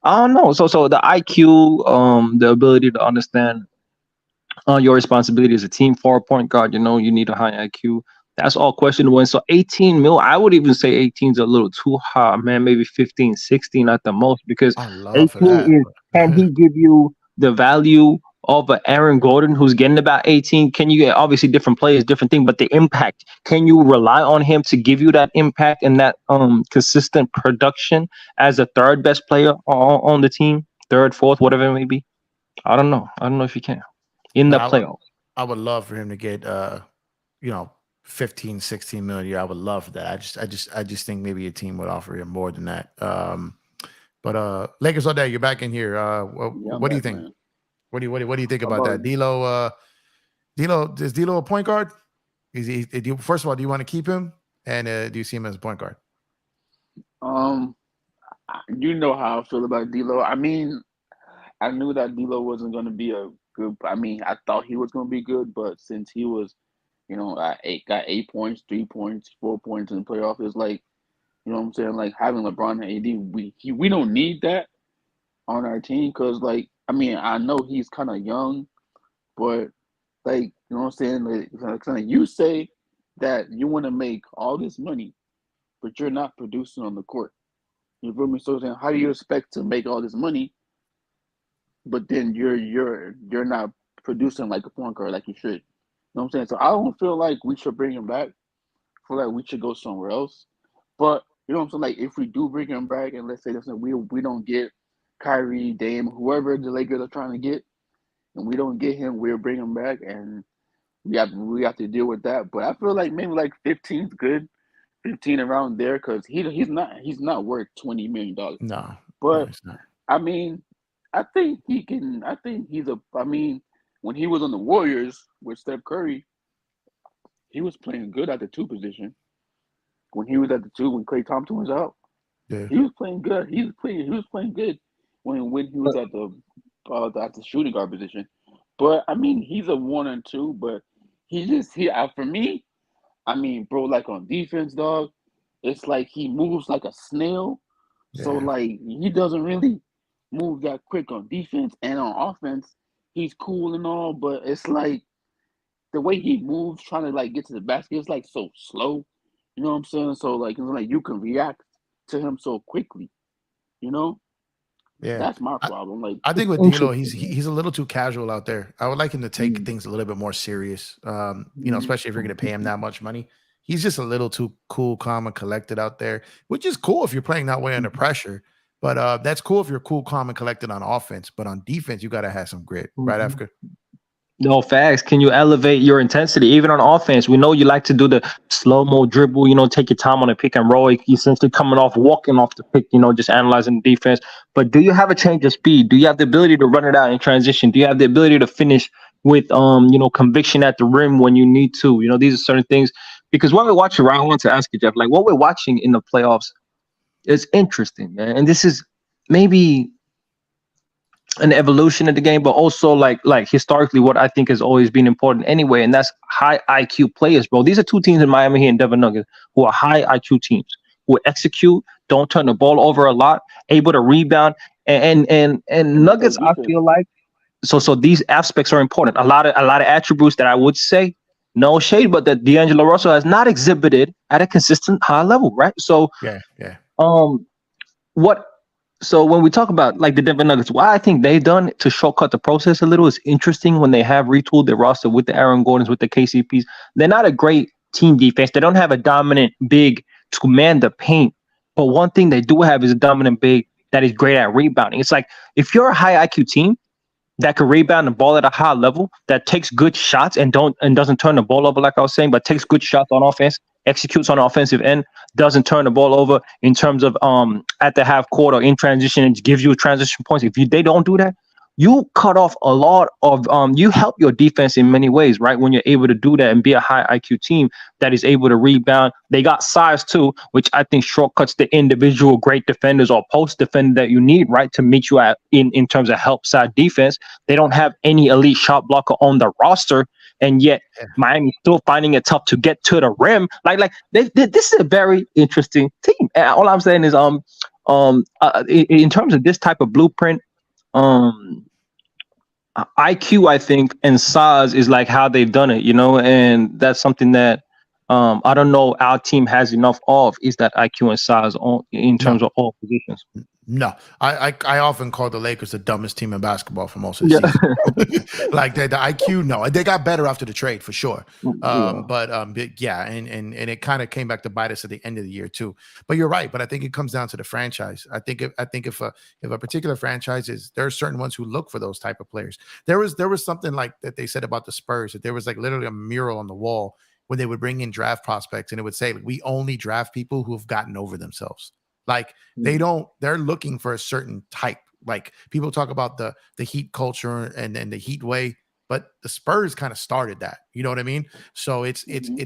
don't know. So the IQ, the ability to understand your responsibility as a team for a point guard, you need a high IQ. That's all questionable. And so 18 mil, I would even say 18 is a little too high, man. Maybe 15, 16 at the most, because 18 is, can he give you the value of Aaron Gordon, who's getting about 18? Can you get, obviously different players, different thing, but the impact, can you rely on him to give you that impact and that consistent production as a third best player on the team, third, fourth, whatever it may be? I don't know. I don't know if you can in the playoffs. I would love for him to get, 15, 16 million a year. I would love that. I just think maybe a team would offer him more than that. But Lakers all day, you're back in here. What do you think? What do you think about that? D'Lo, is D'Lo a point guard? Is he? First of all, do you want to keep him? And do you see him as a point guard? You know how I feel about D'Lo. I mean, I knew that D'Lo wasn't going to be a good. I mean, I thought he was going to be good, but since he was, got 8 points, 3 points, 4 points in the playoff, it's like, what I'm saying? Like having LeBron and AD, we don't need that on our team because, like, I mean, I know he's kind of young, but like, what I'm saying? Like, you say that you want to make all this money, but you're not producing on the court. You feel me? So then, how do you expect to make all this money, but then you're not producing like a point guard like you should? You know what I'm saying? So I don't feel like we should bring him back. I feel like we should go somewhere else. But you know what I'm saying? Like if we do bring him back, and let's say we don't get Kyrie, Dame, whoever the Lakers are trying to get, and we don't get him, we'll bring him back, and we have to deal with that. But I feel like maybe like 15 is good, 15 around there, because he's not worth $20 million. No, but it's not. I mean, I think he can. I think he's a. I mean, when he was on the Warriors with Steph Curry, he was playing good at the 2 position. When he was at the 2, when Klay Thompson was out, he was playing good. He was playing good when he was at the shooting guard position. But I mean, he's a 1 and 2. But for me, I mean, bro, like on defense, dog, it's like he moves like a snail. So like he doesn't really move that quick on defense, and on offense, he's cool and all, but it's like the way he moves, trying to like get to the basket, it's like so slow. You know what I'm saying? So like, it's like you can react to him so quickly. Yeah, that's my problem. Like I think with D'Lo, he's a little too casual out there. I would like him to take things a little bit more serious. Especially if you're going to pay him that much money. he's just a little too cool, calm, and collected out there, which is cool if you're playing that way under pressure. But that's cool if you're cool, calm, and collected on offense. But on defense, you got to have some grit, right, Africa? No facts. Can you elevate your intensity even on offense? We know you like to do the slow-mo dribble, take your time on a pick and roll. You essentially walking off the pick, just analyzing the defense. But do you have a change of speed? Do you have the ability to run it out in transition? Do you have the ability to finish with conviction at the rim when you need to? These are certain things. Because what we're watching, right, I want to ask you, Jeff, like what we're watching in the playoffs is interesting, man. And this is maybe an evolution of the game, but also like historically what I think has always been important anyway, and that's high IQ players, bro. These are two teams in Miami Heat and Denver Nuggets who are high IQ teams who execute, don't turn the ball over a lot, able to rebound, and Nuggets. I feel like so these aspects are important. A lot of attributes that I would say no shade, but that D'Angelo Russell has not exhibited at a consistent high level, right? So yeah. So when we talk about like the Denver Nuggets, what I think they've done to shortcut the process a little is interesting when they have retooled their roster with the Aaron Gordons, with the KCPs. They're not a great team defense. They don't have a dominant big to command the paint. But one thing they do have is a dominant big that is great at rebounding. It's like if you're a high IQ team that can rebound the ball at a high level, that takes good shots and doesn't turn the ball over, like I was saying, but takes good shots on offense, executes on the offensive end, doesn't turn the ball over in terms of at the half court or in transition, and gives you transition points. If they don't do that, you cut off a lot of you help your defense in many ways, right? When you're able to do that and be a high IQ team that is able to rebound. They got size too, which I think shortcuts the individual great defenders or post defender that you need, right, to meet you at in terms of help side defense. They don't have any elite shot blocker on the roster, and yet Miami's still finding it tough to get to the rim. This is a very interesting team. And all I'm saying is in terms of this type of blueprint, IQ, I think, and size is like how they've done it, and that's something that I don't know our team has enough of, is that IQ and size in terms of all positions. No, I often call the Lakers the dumbest team in basketball for most of the season. Like the IQ, no, they got better after the trade for sure. But it kind of came back to bite us at the end of the year too. But you're right. But I think it comes down to the franchise. I think if a particular franchise there are certain ones who look for those type of players. There was something like that they said about the Spurs, that there was like literally a mural on the wall when they would bring in draft prospects, and it would say, we only draft people who have gotten over themselves. Like they're looking for a certain type. Like people talk about the Heat culture and the Heat way, but the Spurs kind of started that. You know what I mean? So it's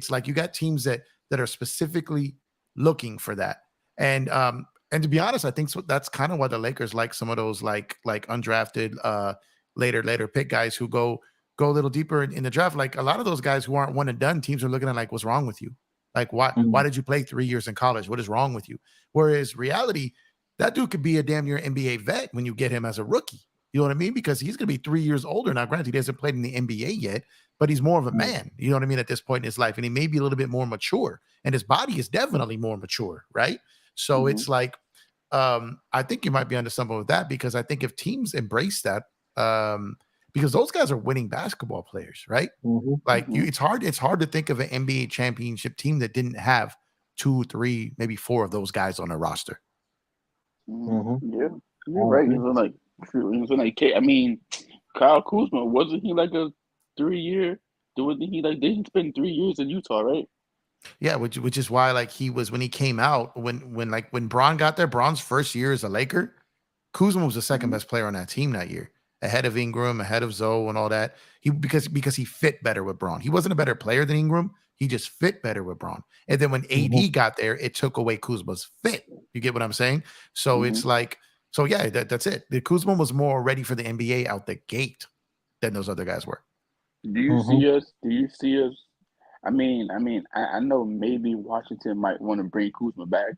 like you got teams that are specifically looking for that. And to be honest, I think that's kind of why the Lakers like some of those like undrafted later pick guys who go a little deeper in the draft. Like a lot of those guys who aren't one and done, teams are looking at like, what's wrong with you? Like, why did you play 3 years in college? What is wrong with you? Whereas reality, that dude could be a damn near NBA vet when you get him as a rookie. You know what I mean? Because he's going to be 3 years older. Now, granted, he hasn't played in the NBA yet, but he's more of a man. You know what I mean? At this point in his life. And he may be a little bit more mature. And his body is definitely more mature, right? So it's like, I think you might be onto something with that, because I think if teams embrace that, because those guys are winning basketball players, right? It's hard to think of an NBA championship team that didn't have 2, 3, maybe 4 of those guys on their roster. Yeah, you're right. I mean, Kyle Kuzma, wasn't he like a 3-year? Didn't spend 3 years in Utah, right? Yeah, which is why like he was, when he came out, when Bron got there, Bron's first year as a Laker, Kuzma was the second best player on that team that year, ahead of Ingram, ahead of Zoe and all that. Because he fit better with Bron. He wasn't a better player than Ingram. He just fit better with Bron. And then when AD got there, it took away Kuzma's fit. You get what I'm saying? So it's like, that's it. The Kuzma was more ready for the NBA out the gate than those other guys were. Do you see us? I mean, I know maybe Washington might want to bring Kuzma back,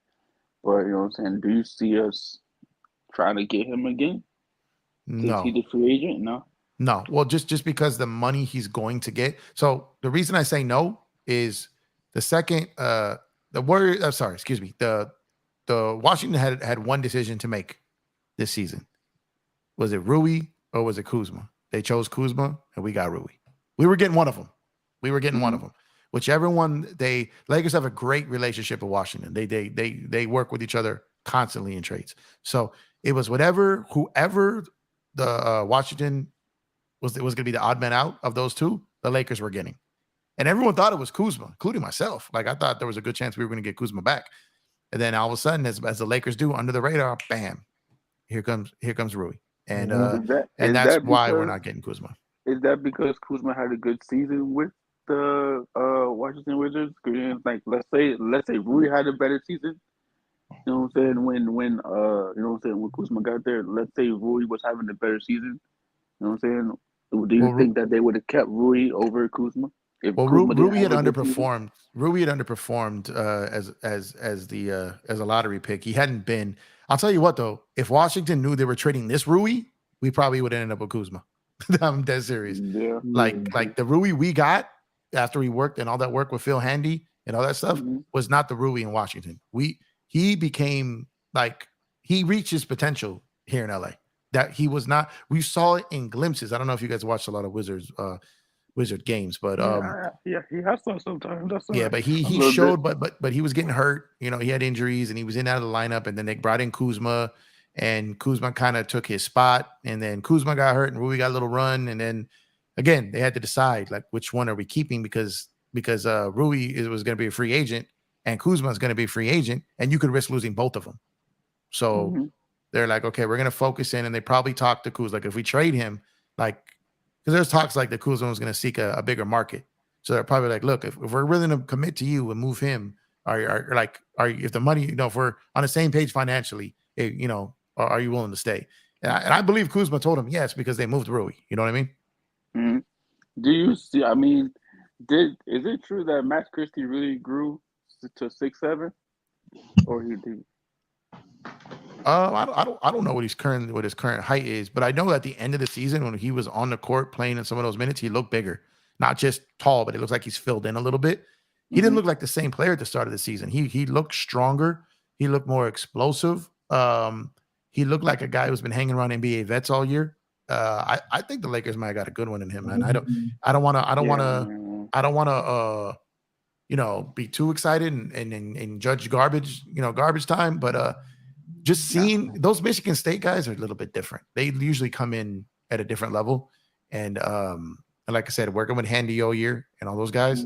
but you know what I'm saying? Do you see us trying to get him again? No. Is he the free agent? No. Well, just because the money he's going to get. So the reason I say no is the second the Washington had one decision to make this season. Was it Rui or was it Kuzma? They chose Kuzma and we got Rui. We were getting one of them. whichever one Lakers have a great relationship with Washington. They work with each other constantly in trades. So it was whoever the Washington was going to be the odd man out of those two, the Lakers were getting. And everyone thought it was Kuzma, including myself. Like I thought there was a good chance we were going to get Kuzma back. And then all of a sudden, as the Lakers do, under the radar, bam, here comes Rui. And that's why we're not getting Kuzma. Is that because Kuzma had a good season with the Washington Wizards? Like let's say Rui had a better season. You know what I'm saying? When you know what I'm saying, when Kuzma got there, let's say Rui was having a better season. You know what I'm saying? Do you think that they would have kept Rui over Kuzma? Rui had underperformed. Rui had underperformed as a lottery pick. He hadn't been. I'll tell you what though, if Washington knew they were trading this Rui, we probably would have ended up with Kuzma. I'm dead serious. Yeah. Like the Rui we got after we worked and all that work with Phil Handy and all that stuff was not the Rui in Washington. He became like he reached his potential here in LA. That he was not. We saw it in glimpses. I don't know if you guys watched a lot of Wizard games, but he has some sometimes. But he showed, but he was getting hurt. You know, he had injuries and he was in and out of the lineup. And then they brought in Kuzma, and Kuzma kind of took his spot. And then Kuzma got hurt, and Rui got a little run. And then again, they had to decide like which one are we keeping because Rui was going to be a free agent, and Kuzma is going to be a free agent, and you could risk losing both of them. So they're like, okay, we're going to focus in, and they probably talked to Kuzma. Like if we trade him, like. Because there's talks like the Kuzma was going to seek a bigger market. So they're probably like, look, if we're willing to commit to you and move him, if the money, if we're on the same page financially, are you willing to stay? And I believe Kuzma told him yes, because they moved Rui. You know what I mean? Mm-hmm. Do you see, is it true that Max Christie really grew to 6'7"? Or he did? I don't know what his current height is, but I know at the end of the season when he was on the court playing in some of those minutes, he looked bigger, not just tall, but it looks like he's filled in a little bit. He didn't look like the same player at the start of the season. He looked stronger. He looked more explosive. He looked like a guy who's been hanging around NBA vets all year. I think the Lakers might have got a good one in him, man. I don't want to be too excited and judge garbage time, but just seeing those Michigan State guys are a little bit different. They usually come in at a different level. And like I said, working with Handy all year and all those guys,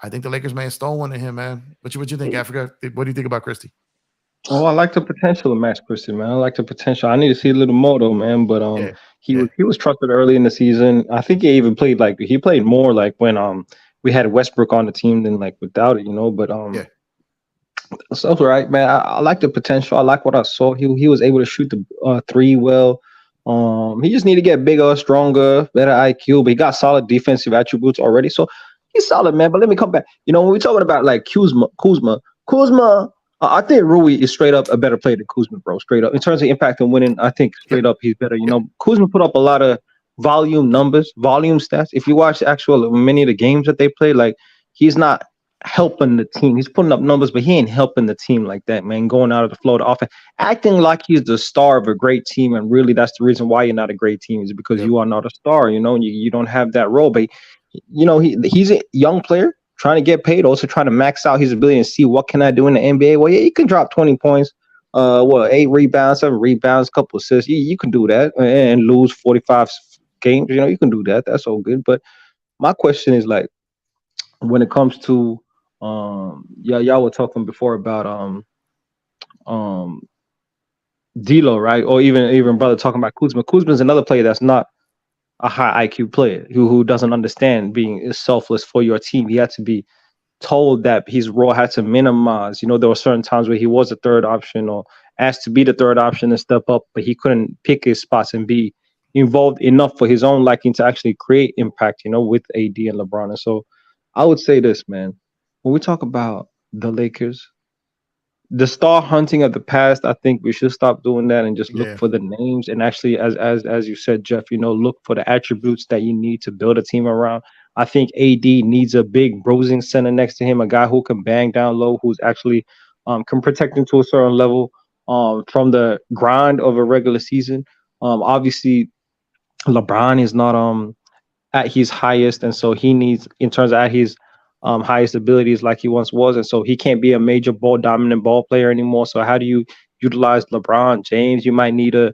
I think the Lakers may have stolen one of him, man. What you think, Africa? What do you think about Christie? Oh, I like the potential of Max Christie, man. I like the potential. I need to see a little more though, man. But he was trusted early in the season. I think he even played more like when we had Westbrook on the team than like without it, But so that's right, man. I like the potential. I like what I saw. He was able to shoot the three well. He just need to get bigger, stronger, better IQ. But he got solid defensive attributes already, so he's solid, man. But let me come back. When we're talking about like Kuzma, I think Rui is straight up a better player than Kuzma, bro. Straight up in terms of impact and winning, I think straight up he's better. Kuzma put up a lot of volume stats. If you watch many of the games that they play, like he's not helping the team. He's putting up numbers, but he ain't helping the team like that, man. Going out of the flow of the offense, acting like he's the star of a great team, and really that's the reason why you're not a great team is because you are not a star. You don't have that role. But he's a young player trying to get paid, also trying to max out his ability and see what can I do in the NBA. Well, yeah, you can drop 20 points, 8 rebounds, 7 rebounds, couple assists. You can do that and lose 45 games. You can do that. That's all good. But my question is like, when it comes to y'all were talking before about D'Lo, right? Or even brother talking about Kuzma. Kuzma's another player that's not a high IQ player who doesn't understand being selfless for your team. He had to be told that his role had to minimize. There were certain times where he was a third option or asked to be the third option and step up, but he couldn't pick his spots and be involved enough for his own liking to actually create impact, with AD and LeBron. And so I would say this, man. When we talk about the Lakers, the star hunting of the past, I think we should stop doing that and just look for the names and actually, as you said, Jeff, look for the attributes that you need to build a team around. I think AD needs a big bruising center next to him, a guy who can bang down low, who's actually can protect him to a certain level from the grind of a regular season. Obviously, LeBron is not at his highest, and so he needs, in terms of at his highest abilities like he once was, and so he can't be a major ball dominant ball player anymore. So how do you utilize LeBron James? You might need a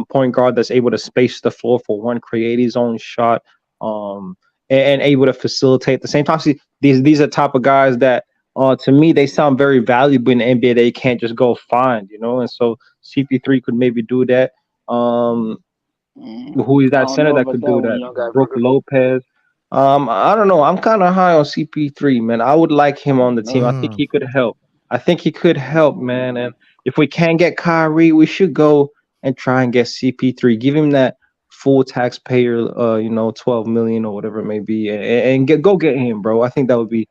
point guard that's able to space the floor for one, create his own shot, and able to facilitate at the same time. See, these are type of guys that to me they sound very valuable in the NBA. They can't just go find, and so CP3 could maybe do that. Who is I that don't center know that about could that do one, that? young guy Brooke Ruger. Lopez. I don't know. I'm kind of high on CP3, man. I would like him on the team. I think he could help. I think he could help, man. And if we can't get Kyrie, we should go and try and get CP3. Give him that full taxpayer, 12 million or whatever it may be, and get him, bro. I think that would be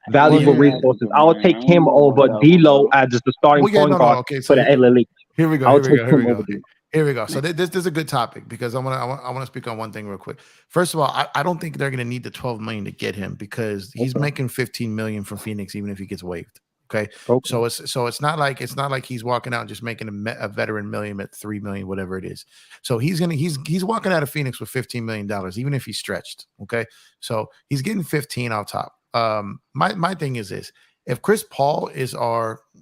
valuable Well, resources. I'll take I him don't know over about that one, D'Lo bro. as the starting well, yeah, point no. guard Okay, for so the LA Lakers. here we go. I'll Here we take go. Here him we go. over D'Lo. Here we go. So this is a good topic because I want to speak on one thing real quick. First of all, I don't think they're going to need the 12 million to get him because he's Okay. making 15 million from Phoenix even if he gets waived. Okay. Okay. So it's not like he's walking out and just making a veteran million at 3 million, whatever it is. So he's walking out of Phoenix with $15 million, even if he's stretched. Okay. So he's getting 15 out top. My thing is this: if Chris Paul is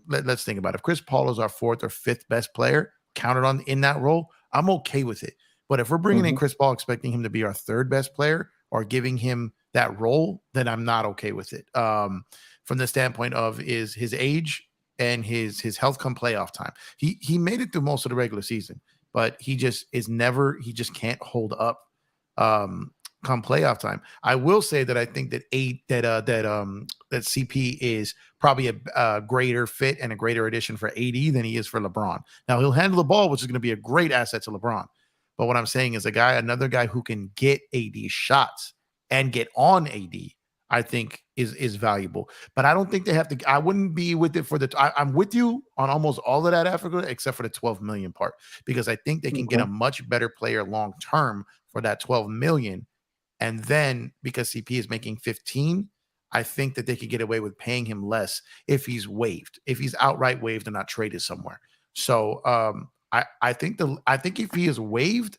let's think about it. If Chris Paul is our fourth or fifth best player counted on in that role, I'm okay with it. But if we're bringing in Chris Paul, expecting him to be our third best player or giving him that role, then I'm not okay with it. From the standpoint of is his age and his health come playoff time. He made it through most of the regular season, but he just can't hold up come playoff time. I will say that I think that CP is probably a greater fit and a greater addition for AD than he is for LeBron. Now he'll handle the ball, which is going to be a great asset to LeBron. But what I'm saying is another guy who can get AD shots and get on AD, I think is valuable. But I don't think they have to. I wouldn't be with it for I'm with you on almost all of that, Africa, except for the 12 million part, because I think they can get a much better player long term for that 12 million. And then because CP is making 15, I think that they could get away with paying him less if he's waived, if he's outright waived and not traded somewhere. So I think if he is waived,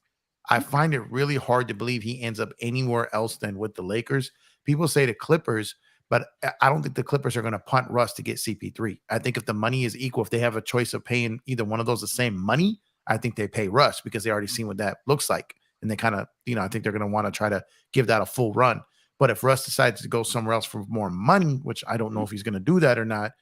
I find it really hard to believe he ends up anywhere else than with the Lakers. People say the Clippers, but I don't think the Clippers are going to punt Russ to get CP3. I think if the money is equal, if they have a choice of paying either one of those the same money, I think they pay Russ because they already seen what that looks like. And they kind of, I think they're going to want to try to give that a full run. But if Russ decides to go somewhere else for more money, which I don't know if he's going to do that or not,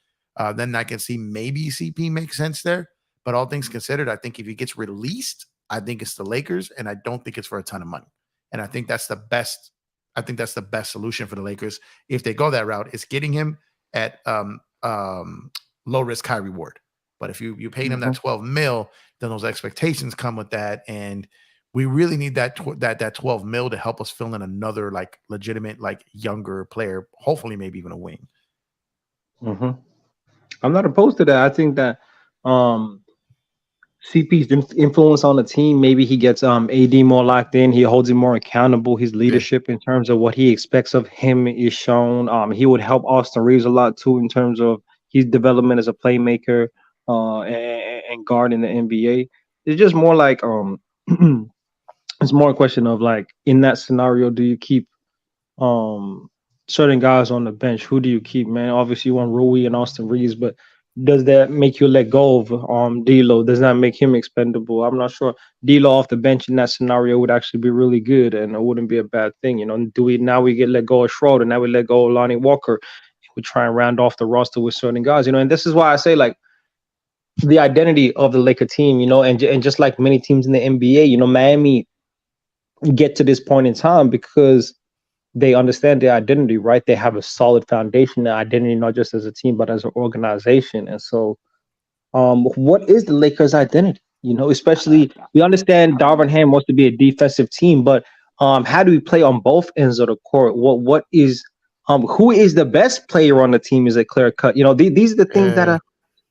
then I can see maybe CP makes sense there. But all things considered, I think if he gets released, I think it's the Lakers, and I don't think it's for a ton of money. And I think that's the best. I think that's the best solution for the Lakers if they go that route. It's getting him at low risk, high reward. But if you pay him that 12 mil, then those expectations come with that, and we really need that 12 mil to help us fill in another like legitimate like younger player, hopefully maybe even a wing. I'm not opposed to that. I think that CP's influence on the team, maybe he gets AD more locked in. He holds him more accountable. His leadership in terms of what he expects of him is shown. He would help Austin Reeves a lot too in terms of his development as a playmaker and guard in the NBA. It's just more like it's more a question of like in that scenario, do you keep certain guys on the bench? Who do you keep, man? Obviously you want Rui and Austin Reeves, but does that make you let go of D'Lo? Does that make him expendable? I'm not sure. D'Lo off the bench in that scenario would actually be really good, and it wouldn't be a bad thing. We get let go of Schroeder, now we let go of Lonnie Walker. We try and round off the roster with certain guys, and this is why I say like the identity of the Laker team, and just like many teams in the NBA, Miami get to this point in time because they understand their identity, right? They have a solid foundation, their identity, not just as a team, but as an organization. And so, what is the Lakers' identity? Especially we understand Darvin Ham wants to be a defensive team, but how do we play on both ends of the court? What is who is the best player on the team is a clear cut. These are the things that are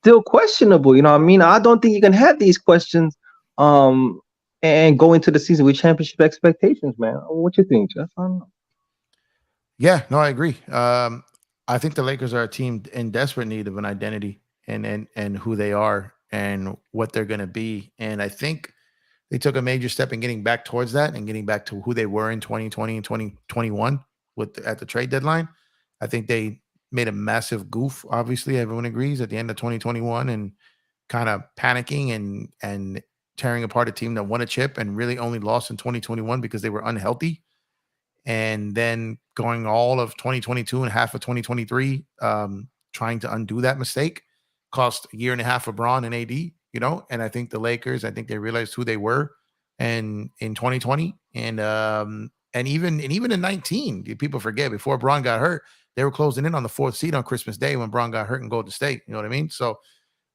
still questionable. I don't think you can have these questions and go into the season with championship expectations, man. What you think, Jeff? I don't know. Yeah, no, I agree. I think the Lakers are a team in desperate need of an identity and who they are and what they're going to be. And I think they took a major step in getting back towards that and getting back to who they were in 2020 and 2021 at the trade deadline. I think they made a massive goof. Obviously, everyone agrees at the end of 2021 and kind of panicking and tearing apart a team that won a chip and really only lost in 2021 because they were unhealthy. And then going all of 2022 and half of 2023, trying to undo that mistake, cost a year and a half for Braun and AD, and I think the Lakers, I think they realized who they were and in 2020 and even in 19, people forget before Braun got hurt, they were closing in on the 4th seed on Christmas Day when Braun got hurt in Golden State. You know what I mean? So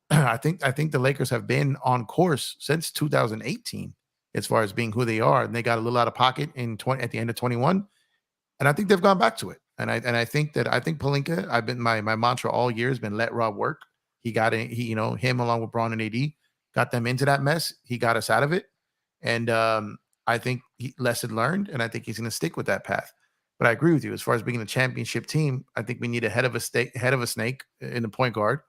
I think the Lakers have been on course since 2018 as far as being who they are, and they got a little out of pocket at the end of 21, and I think they've gone back to it. And I think Pelinka, I've been my mantra all year has been let Rob work. He got it. Him along with Braun and AD got them into that mess. He got us out of it, and I think lesson learned, and I think he's going to stick with that path. But I agree with you as far as being a championship team. I think we need a head of a snake in the point guard,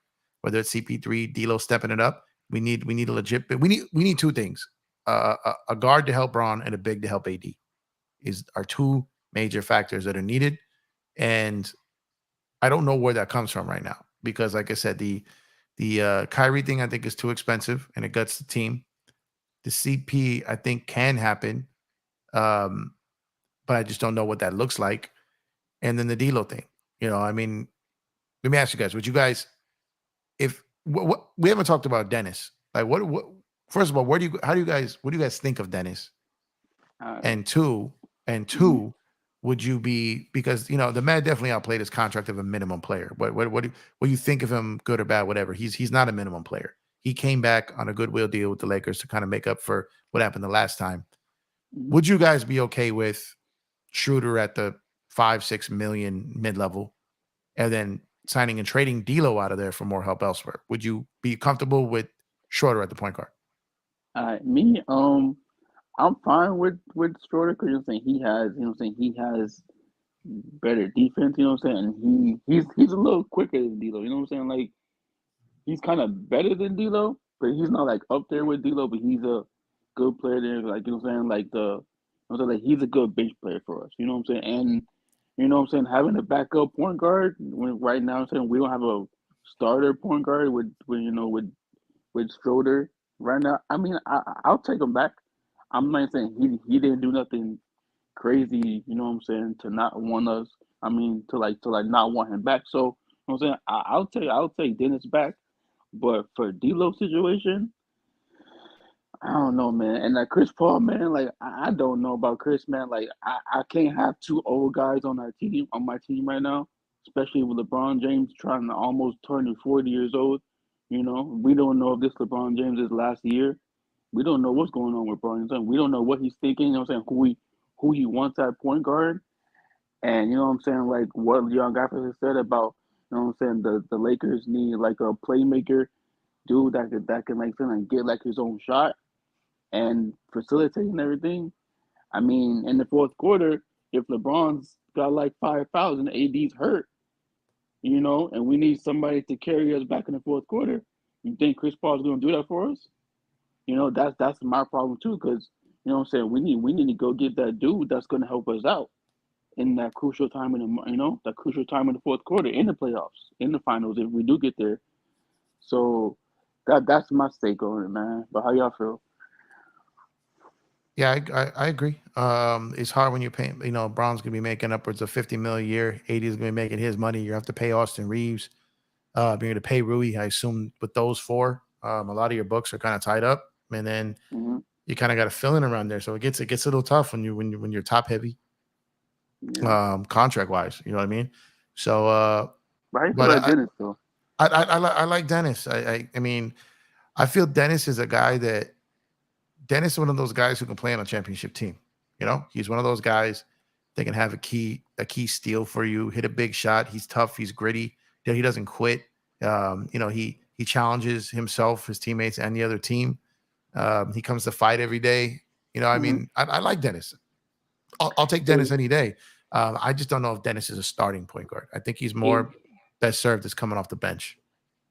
whether it's CP3, D'Lo stepping it up. We need a legit. We need two things: a guard to help Braun and a big to help AD. Are two major factors that are needed, and I don't know where that comes from right now because, like I said, the Kyrie thing I think is too expensive and it guts the team. The CP I think can happen, but I just don't know what that looks like. And then the D'Lo thing, I mean, let me ask you guys: would you guys, if what we haven't talked about Dennis, like what first of all, what do you guys think of Dennis? And two, would you be, because the man definitely outplayed his contract of a minimum player. What do you think of him, good or bad, whatever? He's not a minimum player. He came back on a goodwill deal with the Lakers to kind of make up for what happened the last time. Would you guys be okay with Schroeder at the 5-6 million mid-level and then signing and trading D'Lo out of there for more help elsewhere? Would you be comfortable with Schroeder at the point guard? I'm fine with Schroeder because he has better defense. And he's a little quicker than D'Lo. Like he's kind of better than D'Lo, but he's not like up there with D'Lo. But he's a good player there. Like like he's a good bench player for us. And having a backup point guard when right now we don't have a starter point guard with Schroeder right now. I mean, I'll take him back. I'm not saying he didn't do nothing crazy, to not want us. I mean, to not want him back. So I'll take Dennis back. But for D'Lo situation, I don't know, man. And like Chris Paul, man, like I don't know about Chris, man. Like I can't have two old guys on my team right now, especially with LeBron James trying to almost turn 40 years old. We don't know if this LeBron James is last year. We don't know what's going on with Brian. We don't know what he's thinking. Who he wants at point guard, and like what Leon Gafford has said about the Lakers need like a playmaker, dude that can get like his own shot and facilitating everything. I mean, in the fourth quarter, if LeBron's got like 5 fouls and AD's hurt, and we need somebody to carry us back in the fourth quarter, you think Chris Paul's going to do that for us? That's my problem too, because we need to go get that dude that's going to help us out in that crucial time in the fourth quarter in the playoffs, in the finals if we do get there. So that's my stake on it, man. But how y'all feel? Yeah, I agree. It's hard when you're paying. Braun's gonna be making upwards of $50 million a year. AD is gonna be making his money. You have to pay Austin Reeves. You're gonna pay Rui. I assume with those four, a lot of your books are kind of tied up, and then you kind of got to fill in around there. So it gets a little tough when you're top heavy, contract wise. You know what I mean? So, but Dennis though. I like Dennis. I mean, I feel Dennis is a guy that. Dennis is one of those guys who can play on a championship team. He's one of those guys that can have a key steal for you, hit a big shot. He's tough. He's gritty. He doesn't quit. He challenges himself, his teammates, and the other team. He comes to fight every day. I mean, I like Dennis. I'll take Dennis any day. I just don't know if Dennis is a starting point guard. I think he's more best served as coming off the bench.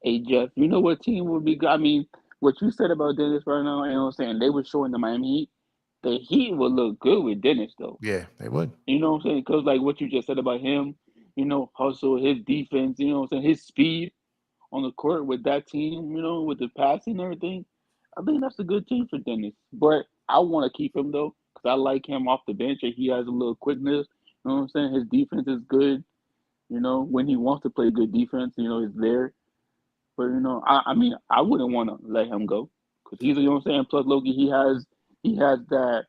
Hey, Jeff, you know what team would be good? I mean, what you said about Dennis right now, they were showing the Miami Heat. The Heat would look good with Dennis, though. Yeah, they would. Because like what you just said about him, hustle, his defense, his speed on the court with that team, with the passing and everything. I think that's a good team for Dennis. But I want to keep him though, because I like him off the bench and he has a little quickness. You know what I'm saying? His defense is good. When he wants to play good defense, he's there. But I mean, I wouldn't want to let him go because he's, what I'm saying. Plus, Loki, he has that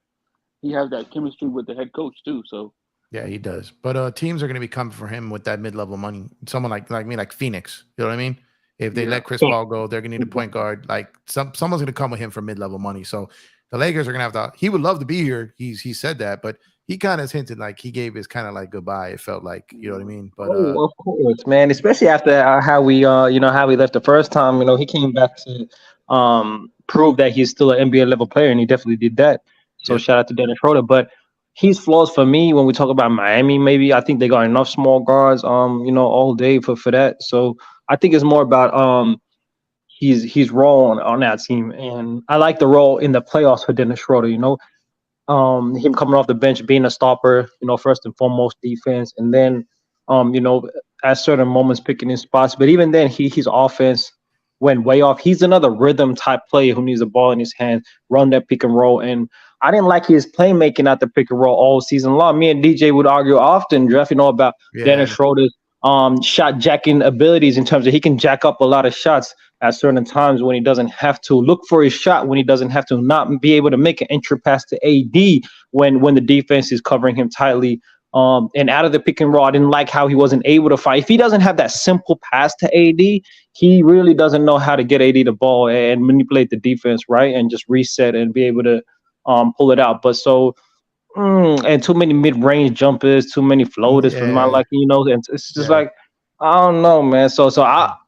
chemistry with the head coach too. So Yeah, he does. But teams are going to be coming for him with that mid-level money. Someone like me, like Phoenix. You know what I mean? If they let Chris Paul go, they're going to need a point guard. Like someone's going to come with him for mid-level money. So the Lakers are going to have to. He would love to be here. He said that, but he kind of hinted like he gave his kind of like goodbye. It felt like, you know what I mean? But of course, man. Especially after how we how we left the first time. He came back to prove that he's still an NBA level player, and he definitely did that. So shout out to Dennis Schroeder. But his flaws for me when we talk about Miami, maybe I think they got enough small guards, all day for that. So I think it's more about his role on that team, and I like the role in the playoffs for Dennis Schroeder. Him coming off the bench, being a stopper, first and foremost defense, and then, at certain moments picking his spots. But even then, his offense went way off. He's another rhythm type player who needs a ball in his hand, run that pick and roll. And I didn't like his playmaking at the pick and roll all season long. Me and DJ would argue often, Jeff, about Dennis Schroeder's shot jacking abilities in terms of he can jack up a lot of shots at certain times when he doesn't have to look for his shot, when he doesn't have to not be able to make an entry pass to AD when the defense is covering him tightly. And out of the pick and roll, I didn't like how he wasn't able to fight. If he doesn't have that simple pass to AD, he really doesn't know how to get AD the ball and manipulate the defense, right? And just reset and be able to pull it out. But and too many mid-range jumpers, too many floaters for my liking, and it's just like, I don't know, man. So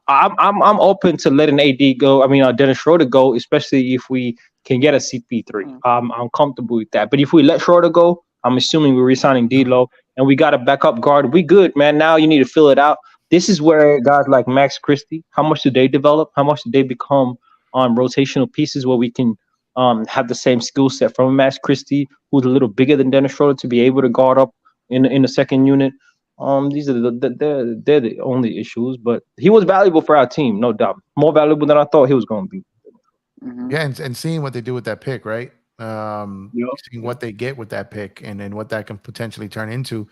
I'm open to letting AD go. I mean, Dennis Schroeder go, especially if we can get a CP3. I'm comfortable with that. But if we let Schroeder go, I'm assuming we're re-signing D'Lo, and we got a backup guard. We good, man. Now you need to fill it out. This is where guys like Max Christie, how much do they develop? How much do they become rotational pieces where we can have the same skill set from Max Christie, who's a little bigger than Dennis Schroeder, to be able to guard up in the second unit. These are they're the only issues, but he was valuable for our team, no doubt. More valuable than I thought he was going to be. Yeah, and seeing what they do with that pick, right? Seeing what they get with that pick and what that can potentially turn into.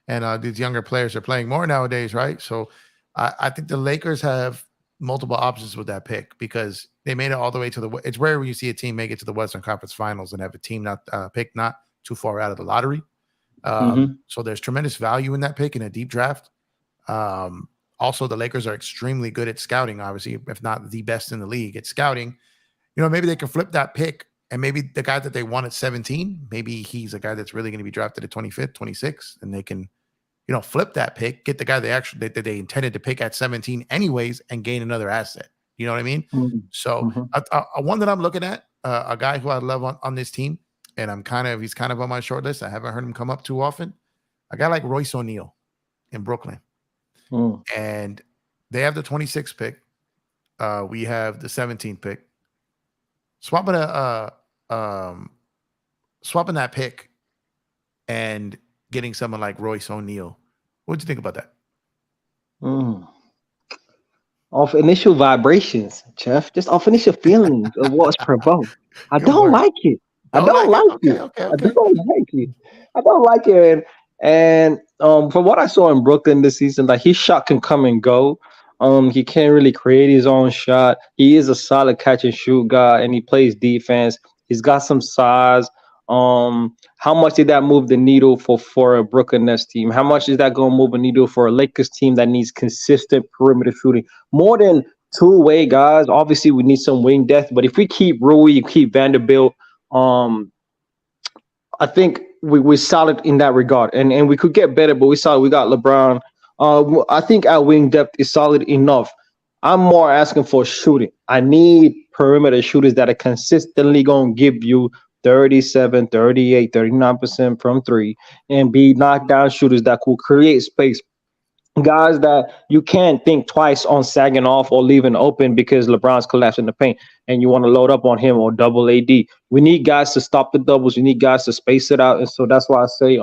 And these younger players are playing more nowadays, right? So I think the Lakers have multiple options with that pick because they made it all the way to it's rare when you see a team make it to the Western Conference Finals and have a team not picked not too far out of the lottery. So there's tremendous value in that pick in a deep draft. Also, the Lakers are extremely good at scouting, obviously, if not the best in the league at scouting. Maybe they can flip that pick, and maybe the guy that they want at 17, maybe he's a guy that's really going to be drafted at 25th, 26th, and they can, flip that pick, get the guy that they intended to pick at 17 anyways, and gain another asset. You know what I mean? So one that I'm looking at, a guy who I love on this team, and he's kind of on my short list. I haven't heard him come up too often. A guy like Royce O'Neal in Brooklyn. And they have the 26th pick. We have the 17th pick. Swapping that pick and getting someone like Royce O'Neal. What'd you think about that? Off initial vibrations, Jeff. Just off initial feelings of what's provoked. I don't like it. I don't like it. I don't like it. And from what I saw in Brooklyn this season, like his shot can come and go. He can't really create his own shot. He is a solid catch and shoot guy, and he plays defense. He's got some size. How much did that move the needle for a Brooklyn Nets team? How much is that going to move a needle for a Lakers team that needs consistent perimeter shooting? More than two-way guys. Obviously, we need some wing depth, but if we keep Rui, keep Vanderbilt, I think we're solid in that regard, and we could get better, but we're solid. We got LeBron. I think our wing depth is solid enough. I'm more asking for shooting. I need perimeter shooters that are consistently going to give you 37, 38, 39% from three and be knockdown shooters that could create space. Guys that you can't think twice on sagging off or leaving open because LeBron's collapsing the paint and you want to load up on him or double AD. We need guys to stop the doubles. We need guys to space it out. And so that's why I say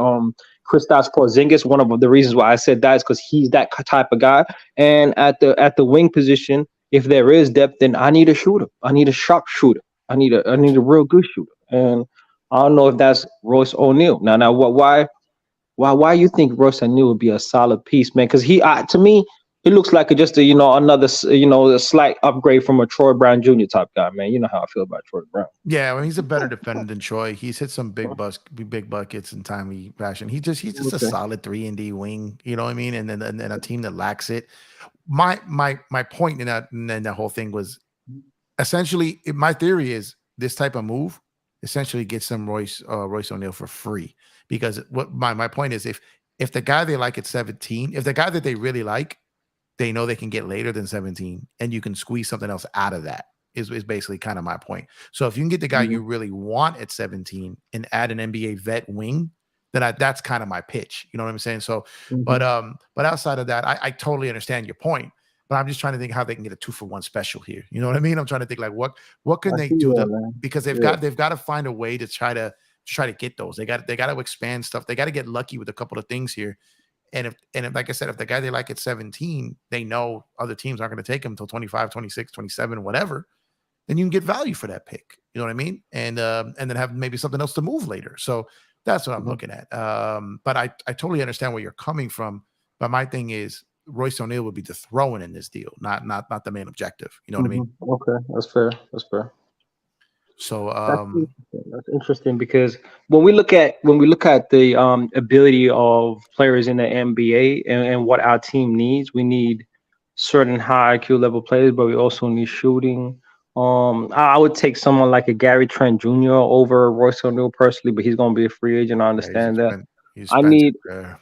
Kristaps Porzingis. One of the reasons why I said that is because he's that type of guy. And at the wing position, if there is depth, then I need a shooter. I need a sharp shooter. I need a real good shooter. And I don't know if that's Royce O'Neal. Now, why you think Royce O'Neal would be a solid piece, man? Because to me, it looks like just another a slight upgrade from a Troy Brown Jr. type guy, man. You know how I feel about Troy Brown. Yeah, well, he's a better defender than Troy. He's hit some big buckets in timely fashion. He's just a solid 3-and-D wing. You know what I mean? And then a team that lacks it. My point in that whole thing was essentially my theory is this type of move essentially gets them Royce O'Neal for free. Because what my point is, if the guy they like at 17, if the guy that they really like, they know they can get later than 17, and you can squeeze something else out of that is basically kind of my point. So if you can get the guy you really want at 17 and add an NBA vet wing, then that's kind of my pitch. You know what I'm saying? So, but outside of that, I totally understand your point. But I'm just trying to think how they can get a 2-for-1 special here. You know what I mean? I'm trying to think like what can they do because they've got to find a way to try to get those. They got to expand stuff. They got to get lucky with a couple of things here. And if, like I said, if the guy they like at 17, they know other teams aren't going to take him until 25, 26, 27, whatever, then you can get value for that pick. You know what I mean? And then have maybe something else to move later. So that's what I'm looking at. But I totally understand where you're coming from. But my thing is Royce O'Neal would be the throw-in in this deal, not the main objective. You know what I mean? Okay, that's fair. So that's interesting because when we look at the ability of players in the NBA and what our team needs, we need certain high IQ level players, but we also need shooting. I would take someone like a Gary Trent Jr. over Royce O'Neal personally, but he's going to be a free agent. I understand that. I need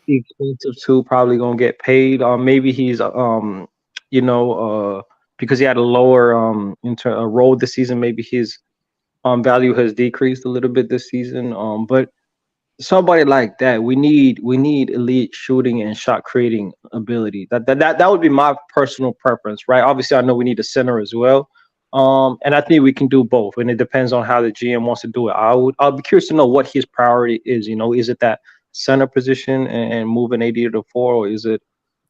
expensive too. Probably going to get paid. Maybe he's because he had a lower role this season. Maybe his value has decreased a little bit this season. But somebody like that, we need elite shooting and shot creating ability. That would be my personal preference, right? Obviously, I know we need a center as well. And I think we can do both, and it depends on how the GM wants to do it. I'll be curious to know what his priority is. Is it that center position and moving AD to the 4, or is it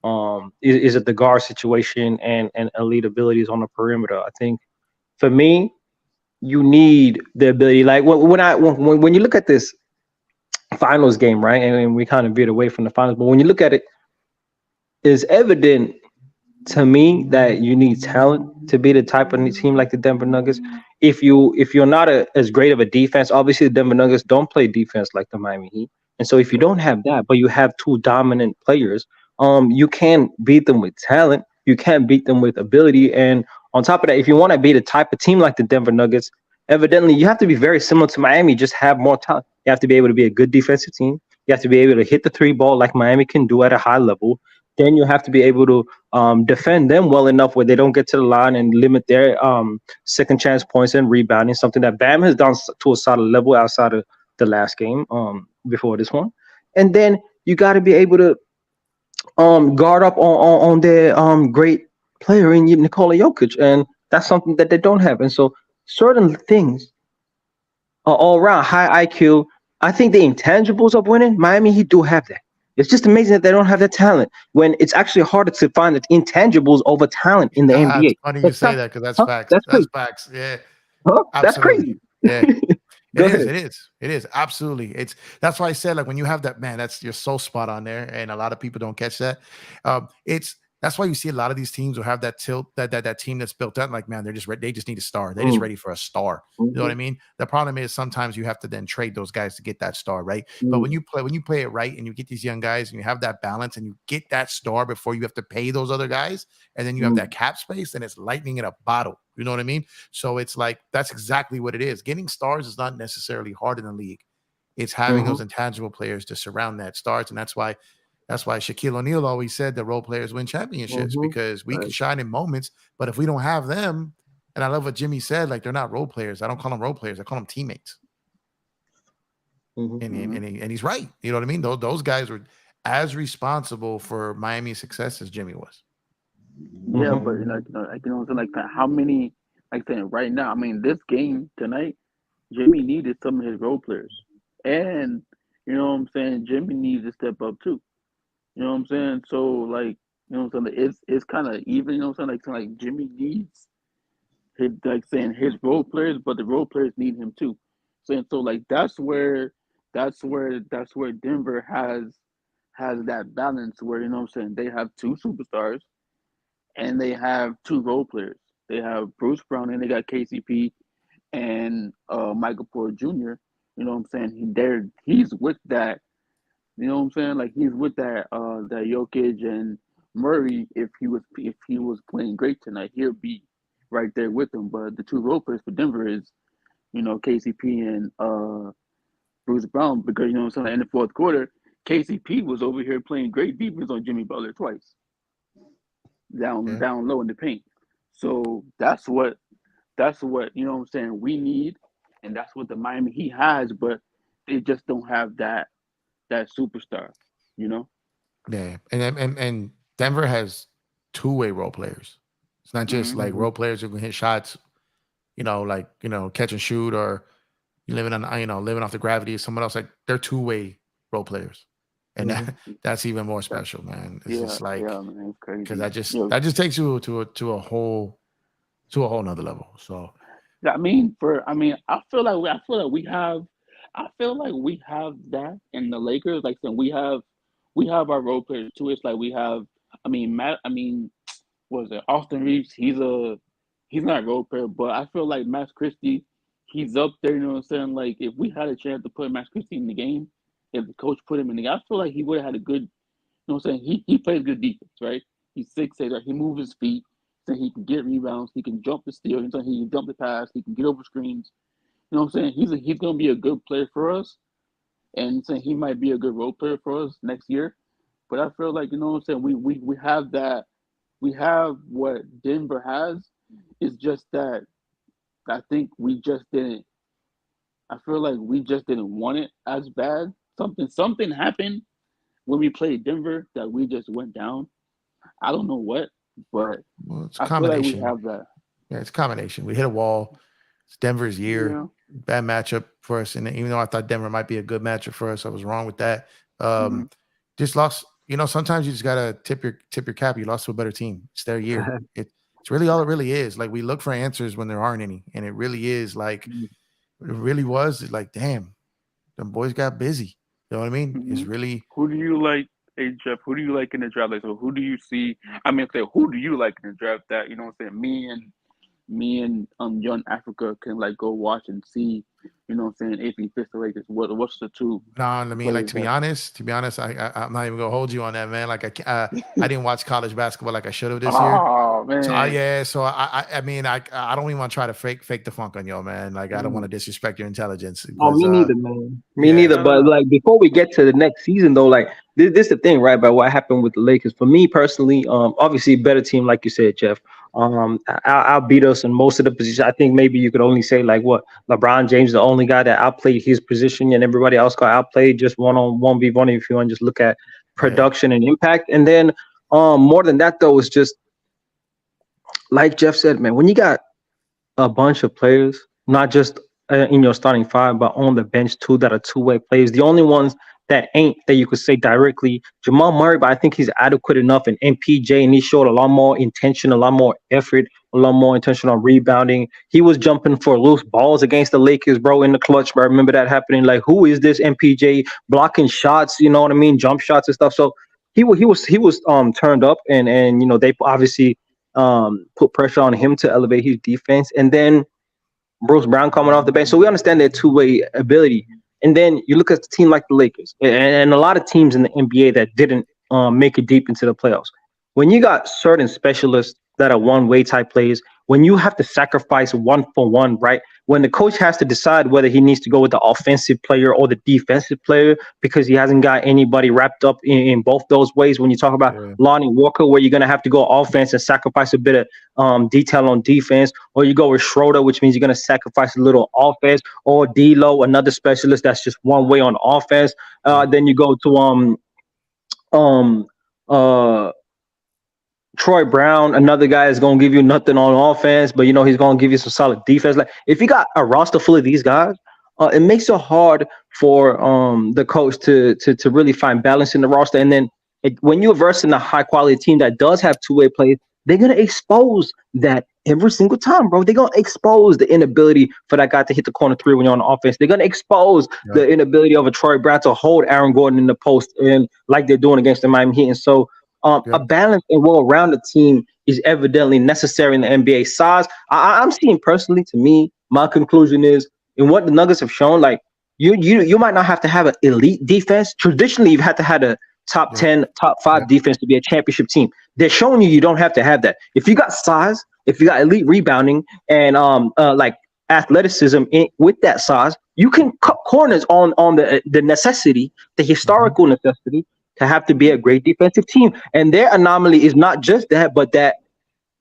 the guard situation and elite abilities on the perimeter? I think for me, you need the ability. Like when you look at this finals game, right? And we kind of veered away from the finals, but when you look at it, it's evident to me that you need talent to be the type of team like the Denver Nuggets. If you're not as great of a defense, obviously the Denver Nuggets don't play defense like the Miami Heat, and so if you don't have that, but you have two dominant players, you can beat them with talent. You can't beat them with ability. And on top of that, if you want to be the type of team like the Denver Nuggets, evidently you have to be very similar to Miami, just have more talent. You have to be able to be a good defensive team. You have to be able to hit the 3 ball like Miami can do at a high level. Then you have to be able to defend them well enough where they don't get to the line and limit their second chance points and rebounding, something that Bam has done to a solid level outside of the last game before this one. And then you got to be able to guard up on their great player in Nikola Jokic, and that's something that they don't have. And so certain things are all around high IQ. I think the intangibles of winning, Miami Heat do have that. It's just amazing that they don't have the talent when it's actually harder to find the intangibles over talent in the NBA. It's funny you say that because that's facts. That's facts. Yeah. That's crazy. Yeah. It is absolutely. That's why I said, like, when you have that, man, you're so spot on there, and a lot of people don't catch that. That's why you see a lot of these teams will have that tilt, that team that's built up, like, man, they just need a star. They're just ready for a star. You know what I mean? The problem is sometimes you have to then trade those guys to get that star, right? But when you play it right and you get these young guys and you have that balance and you get that star before you have to pay those other guys, and then you have that cap space, and it's lightning in a bottle. You know what I mean? So it's like, that's exactly what it is. Getting stars is not necessarily hard in the league. It's having those intangible players to surround that stars. And that's why Shaquille O'Neal always said that role players win championships, because we can shine in moments, but if we don't have them, and I love what Jimmy said, like, they're not role players. I don't call them role players. I call them teammates. And he's right. You know what I mean? Those guys were as responsible for Miami's success as Jimmy was. Yeah, but like how many, like saying right now, I mean, this game tonight, Jimmy needed some of his role players. And, you know what I'm saying, Jimmy needs to step up too. You know what I'm saying? So like, you know what I'm saying, it's kind of even. You know what I'm saying, like Jimmy needs his, like saying, his role players, but the role players need him too. Saying so like that's where Denver has that balance where, you know what I'm saying, they have two superstars and they have two role players. They have Bruce Brown and they got KCP and Michael Porter Jr. You know what I'm saying? He's with that. You know what I'm saying? Like he's with that Jokic and Murray. If he was playing great tonight, he'll be right there with them. But the two role players for Denver is, KCP and Bruce Brown, because you know what I'm saying, like, in the fourth quarter, KCP was over here playing great defense on Jimmy Butler twice, Yeah. down low in the paint. So that's what you know what I'm saying we need, and that's what the Miami Heat has, but they just don't have that superstar, you know. Yeah. And Denver has two-way role players. It's not just like Mm-hmm. role players who can hit shots, like, catch and shoot, or you living off the gravity of someone else. Like they're two-way role players. And that's even more special, man. It's Yeah, just like, yeah, man, it's crazy. because You know, that just takes you to a whole nother level. So I feel like that in the Lakers. Like saying we have our role players too. It's like we have. What is it? Austin Reeves. He's not a role player, but I feel like Max Christie. He's up there. You know what I'm saying? Like if we had a chance to put Max Christie in the game, if the coach put him in the game, I feel like he would have had a good. You know what I'm saying? He plays good defense, right? He's 6'8", right? He moves his feet, so he can get rebounds. He can jump the steal. So he can jump the pass. He can get over screens. You know what I'm saying? He's gonna be a good player for us, and saying he might be a good role player for us next year. But I feel like, you know what I'm saying, we have that. We have what Denver has. It's just that I think we just didn't. I feel like we just didn't want it as bad. Something happened when we played Denver that we just went down. I don't know what, but well, it's a I feel like we combination. have that. Yeah, it's a combination. We hit a wall. It's Denver's year. Yeah. Bad matchup for us. And even though I thought Denver might be a good matchup for us, I was wrong with that. Mhm. Just lost. Sometimes you just gotta tip your cap. You lost to a better team. It's their year. It's really all it really is. Like we look for answers when there aren't any, and it really is like it really was like, damn, them boys got busy. You know what I mean? It's Mhm. really Who do you like, hey Jeff? Who do you like in the draft? Like, so who do you see? Who do you like in the draft that, you know what I'm saying? Me and Young Africa can like go watch and see, you know what I'm saying, if he fits the Lakers. What's the two no, I mean, like players to be that? honest, I'm not even gonna hold you on that, man. Like I didn't watch college basketball like I should have this year. Oh So man. I mean, I don't even want to try to fake the funk on y'all, man. Like I don't want Mm. to disrespect your intelligence Oh, because me neither, man. Me yeah, neither. But No. like before we get to the next season, though, like this is the thing, right? About what happened with the Lakers. For me personally, obviously better team, like you said, Jeff. Outbeat us in most of the positions. I think maybe you could only say like what LeBron James, the only guy that outplayed his position, and everybody else got outplayed just 1-on-1v1. If you want to just look at yeah, production and impact, and then more than that though, it's just like Jeff said, man. When you got a bunch of players, not just in your starting five, but on the bench too, that are two-way players. The only ones that ain't that you could say directly, Jamal Murray, but I think he's adequate enough, and MPJ, and he showed a lot more intention, a lot more effort, a lot more intention on rebounding. He was jumping for loose balls against the Lakers, bro, in the clutch. But I remember that happening. Like, who is this MPJ blocking shots? You know what I mean, jump shots and stuff. So he was turned up, and they obviously put pressure on him to elevate his defense. And then Bruce Brown coming off the bench. So we understand their two-way ability. And then you look at the team like the Lakers and a lot of teams in the NBA that didn't make it deep into the playoffs. When you got certain specialists that are one-way type plays, when you have to sacrifice one for one, right? When the coach has to decide whether he needs to go with the offensive player or the defensive player because he hasn't got anybody wrapped up in both those ways. When you talk about yeah, Lonnie Walker, where you're going to have to go offense and sacrifice a bit of detail on defense, or you go with Schroeder, which means you're going to sacrifice a little offense, or D'Lo, another specialist that's just one way on offense. yeah. Then you go to uh Troy Brown, another guy is going to give you nothing on offense, but he's going to give you some solid defense. Like if you got a roster full of these guys, it makes it hard for the coach to really find balance in the roster. And then when you're versing a high quality team that does have two-way plays, they're gonna expose that every single time, bro. They're gonna expose the inability for that guy to hit the corner three when you're on offense. They're gonna expose the inability of a Troy Brown to hold Aaron Gordon in the post, and like they're doing against the Miami Heat. And so a balanced and well-rounded team is evidently necessary in the NBA. Size, I'm seeing personally, to me, my conclusion is, in what the Nuggets have shown, like you might not have to have an elite defense. Traditionally, you've had to have a top 10, top 5 defense to be a championship team. They're showing you don't have to have that. If you got size, if you got elite rebounding and like athleticism with that size, you can cut corners on the necessity, the historical necessity to have to be a great defensive team. And their anomaly is not just that, but that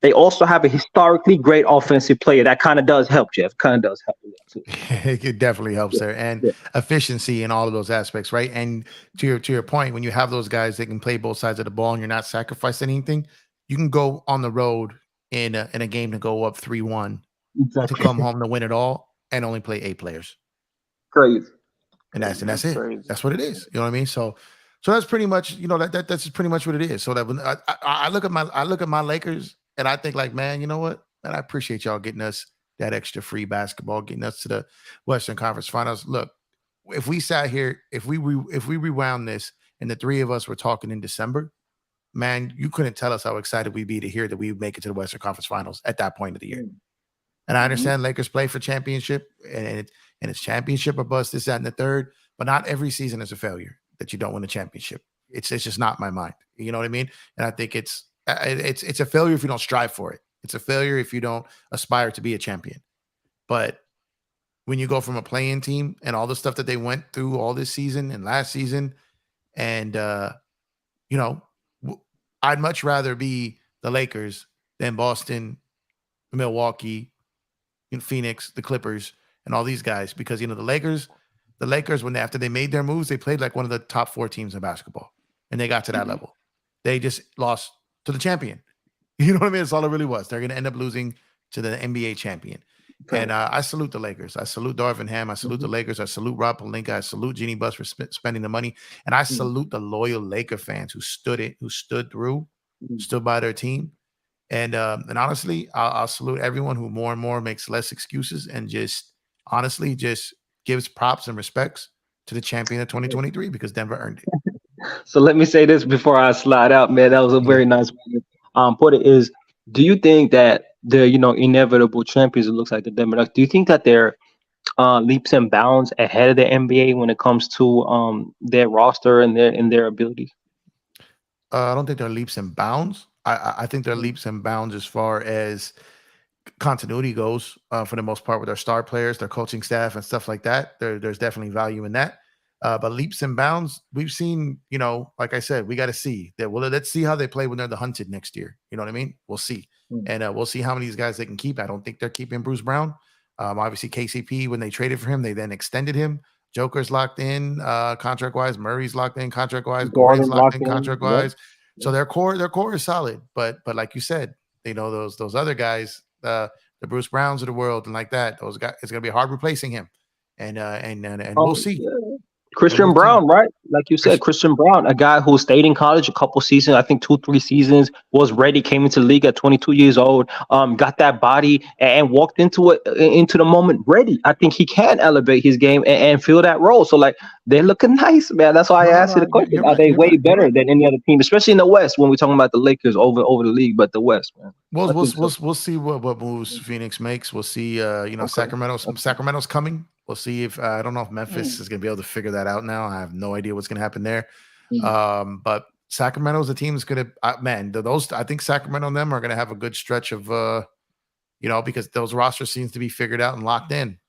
they also have a historically great offensive player. That kind of does help, Jeff. Kind of does help. It definitely helps there, and efficiency in all of those aspects, right? And to your point, when you have those guys that can play both sides of the ball and you're not sacrificing anything, you can go on the road in a game to go up 3-1 to come home to win it all and only play 8 players. Crazy. And that's it. Crazy. That's what it is. You know what I mean? So that's pretty much, that's pretty much what it is. So that when I look at my Lakers and I think like, man, you know what? Man, I appreciate y'all getting us that extra free basketball, getting us to the Western Conference Finals. Look, if we sat here, if we rewound this and the three of us were talking in December, man, you couldn't tell us how excited we'd be to hear that we would make it to the Western Conference Finals at that point of the year. And I understand Lakers play for championship and it's championship or bust, this, that, and the third, but not every season is a failure that you don't win a championship. It's just not my mind. You know what I mean? And I think it's a failure if you don't strive for it. It's a failure if you don't aspire to be a champion. But when you go from a play-in team and all the stuff that they went through all this season and last season, and I'd much rather be the Lakers than Boston, Milwaukee, Phoenix, the Clippers, and all these guys, because the Lakers, after they made their moves, they played like one of the top 4 teams in basketball, and they got to that level. They just lost to the champion. You know what I mean? That's all it really was. They're going to end up losing to the NBA champion. Okay. And I salute the Lakers. I salute Darvin Ham. I salute the Lakers. I salute Rob Pelinka. I salute Jeannie Buss for spending the money. And I salute the loyal Laker fans who stood through, stood by their team. And honestly, I'll salute everyone who more and more makes less excuses and just honestly just gives props and respects to the champion of 2023 because Denver earned it. So let me say this before I slide out, man. That was a very nice way. Put it is, do you think that the inevitable champions, it looks like the Denver Nuggets, do you think that they're leaps and bounds ahead of the NBA when it comes to their roster and their abilities? I don't think they're leaps and bounds. I think they're leaps and bounds as far as continuity goes, for the most part, with their star players, their coaching staff, and stuff like that. There's definitely value in that. But leaps and bounds, we've seen, like I said, we got to see that. Well, let's see how they play when they're the hunted next year. You know what I mean? We'll see. And we'll see how many of these guys they can keep. I don't think they're keeping Bruce Brown. Obviously, KCP, when they traded for him, they then extended him. Joker's locked in contract-wise. Murray's locked in contract-wise. Gordon's locked in contract-wise. Yep. So their core is solid. But like you said, those other guys, the Bruce Browns of the world and like that, those guys, it's going to be hard replacing him. And we'll see. Yeah. Christian Brown, right? Like you said, Christian Brown, a guy who stayed in college a couple seasons, I think 2-3 seasons, was ready, came into the league at 22 years old, got that body and walked into the moment ready. I think he can elevate his game and fill that role. So like they're looking nice, man. That's why I asked you the question. Are they way better than any other team, especially in the West when we're talking about the Lakers over the league, but the West, man. We'll see what moves Phoenix makes. We'll see Sacramento's coming. We'll see if I don't know if Memphis is going to be able to figure that out now. I have no idea what's going to happen there. But Sacramento's a team that's going to, I think Sacramento and them are going to have a good stretch of, because those rosters seems to be figured out and locked in,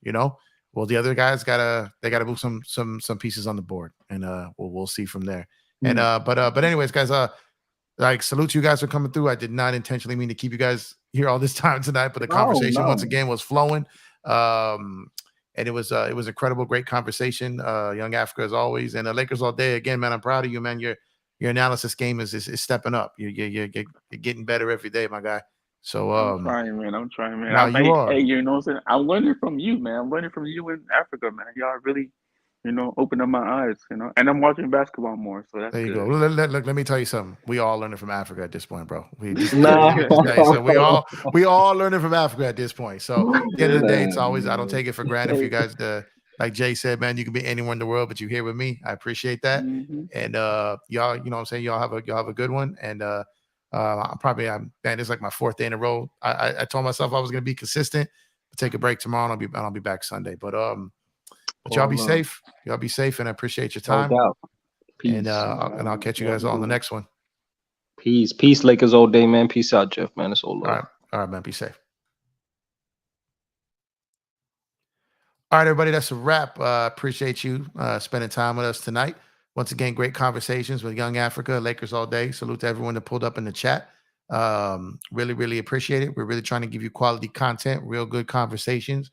Well, the other guys they gotta move some pieces on the board, and we'll see from there. And but anyways, guys, like salute you guys for coming through. I did not intentionally mean to keep you guys here all this time tonight, but the conversation once again was flowing. And it was a incredible, great conversation. Young Africa as always, and the Lakers all day. Again, man, I'm proud of you, man. Your analysis game is stepping up. You're getting better every day, my guy. So I'm trying, man. I'm trying, man. now you are. Hey, you know what I'm saying? I'm learning from you, man. I'm learning from you in Africa, man. Y'all really, opened up my eyes, and I'm watching basketball more, so that's There you good. go. Let me tell you something. We all learning from Africa at this point, bro. We just, Nah. just tell you something. We all learning from Africa at this point. So at the end of the day, it's Nah, always I don't man. take it for granted for you guys to, like Jay said, man, you can be anywhere in the world, but you're here with me. I appreciate that. Mhm. And y'all, you know what I'm saying? Y'all have a good one. And I'm man, it's like my 4th day in a row. I told myself I was gonna be consistent, take a break tomorrow, and I'll be back Sunday. But y'all be safe. Y'all be safe, and I appreciate your No time. doubt. Peace. And I'll catch you guys all on the next one. Peace. Peace, Lakers all day, man. Peace out, Jeff, man. It's all love. All right, man. Be safe. All right, everybody. That's a wrap. Appreciate you spending time with us tonight. Once again, great conversations with Young Africa, Lakers all day. Salute to everyone that pulled up in the chat. Really, really appreciate it. We're really trying to give you quality content, real good conversations.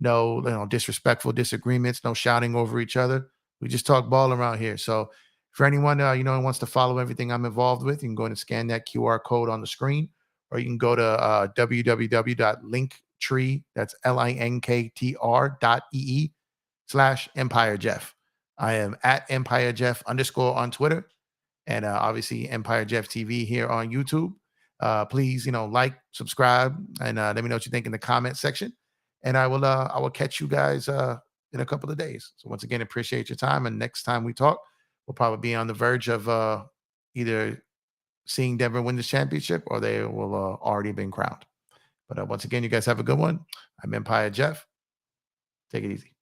No, disrespectful disagreements, no shouting over each other. We just talk ball around here. So for anyone who wants to follow everything I'm involved with, you can go ahead and scan that QR code on the screen, or you can go to www.linktree, that's linktr.ee/Empire Jeff. I am at Empire Jeff _ on Twitter, and obviously Empire Jeff TV here on YouTube. Please, like, subscribe, and let me know what you think in the comment section. And I will catch you guys in a couple of days. So once again, appreciate your time. And next time we talk, we'll probably be on the verge of either seeing Denver win this championship, or they will already been crowned. But once again, you guys have a good one. I'm Empire Jeff. Take it easy.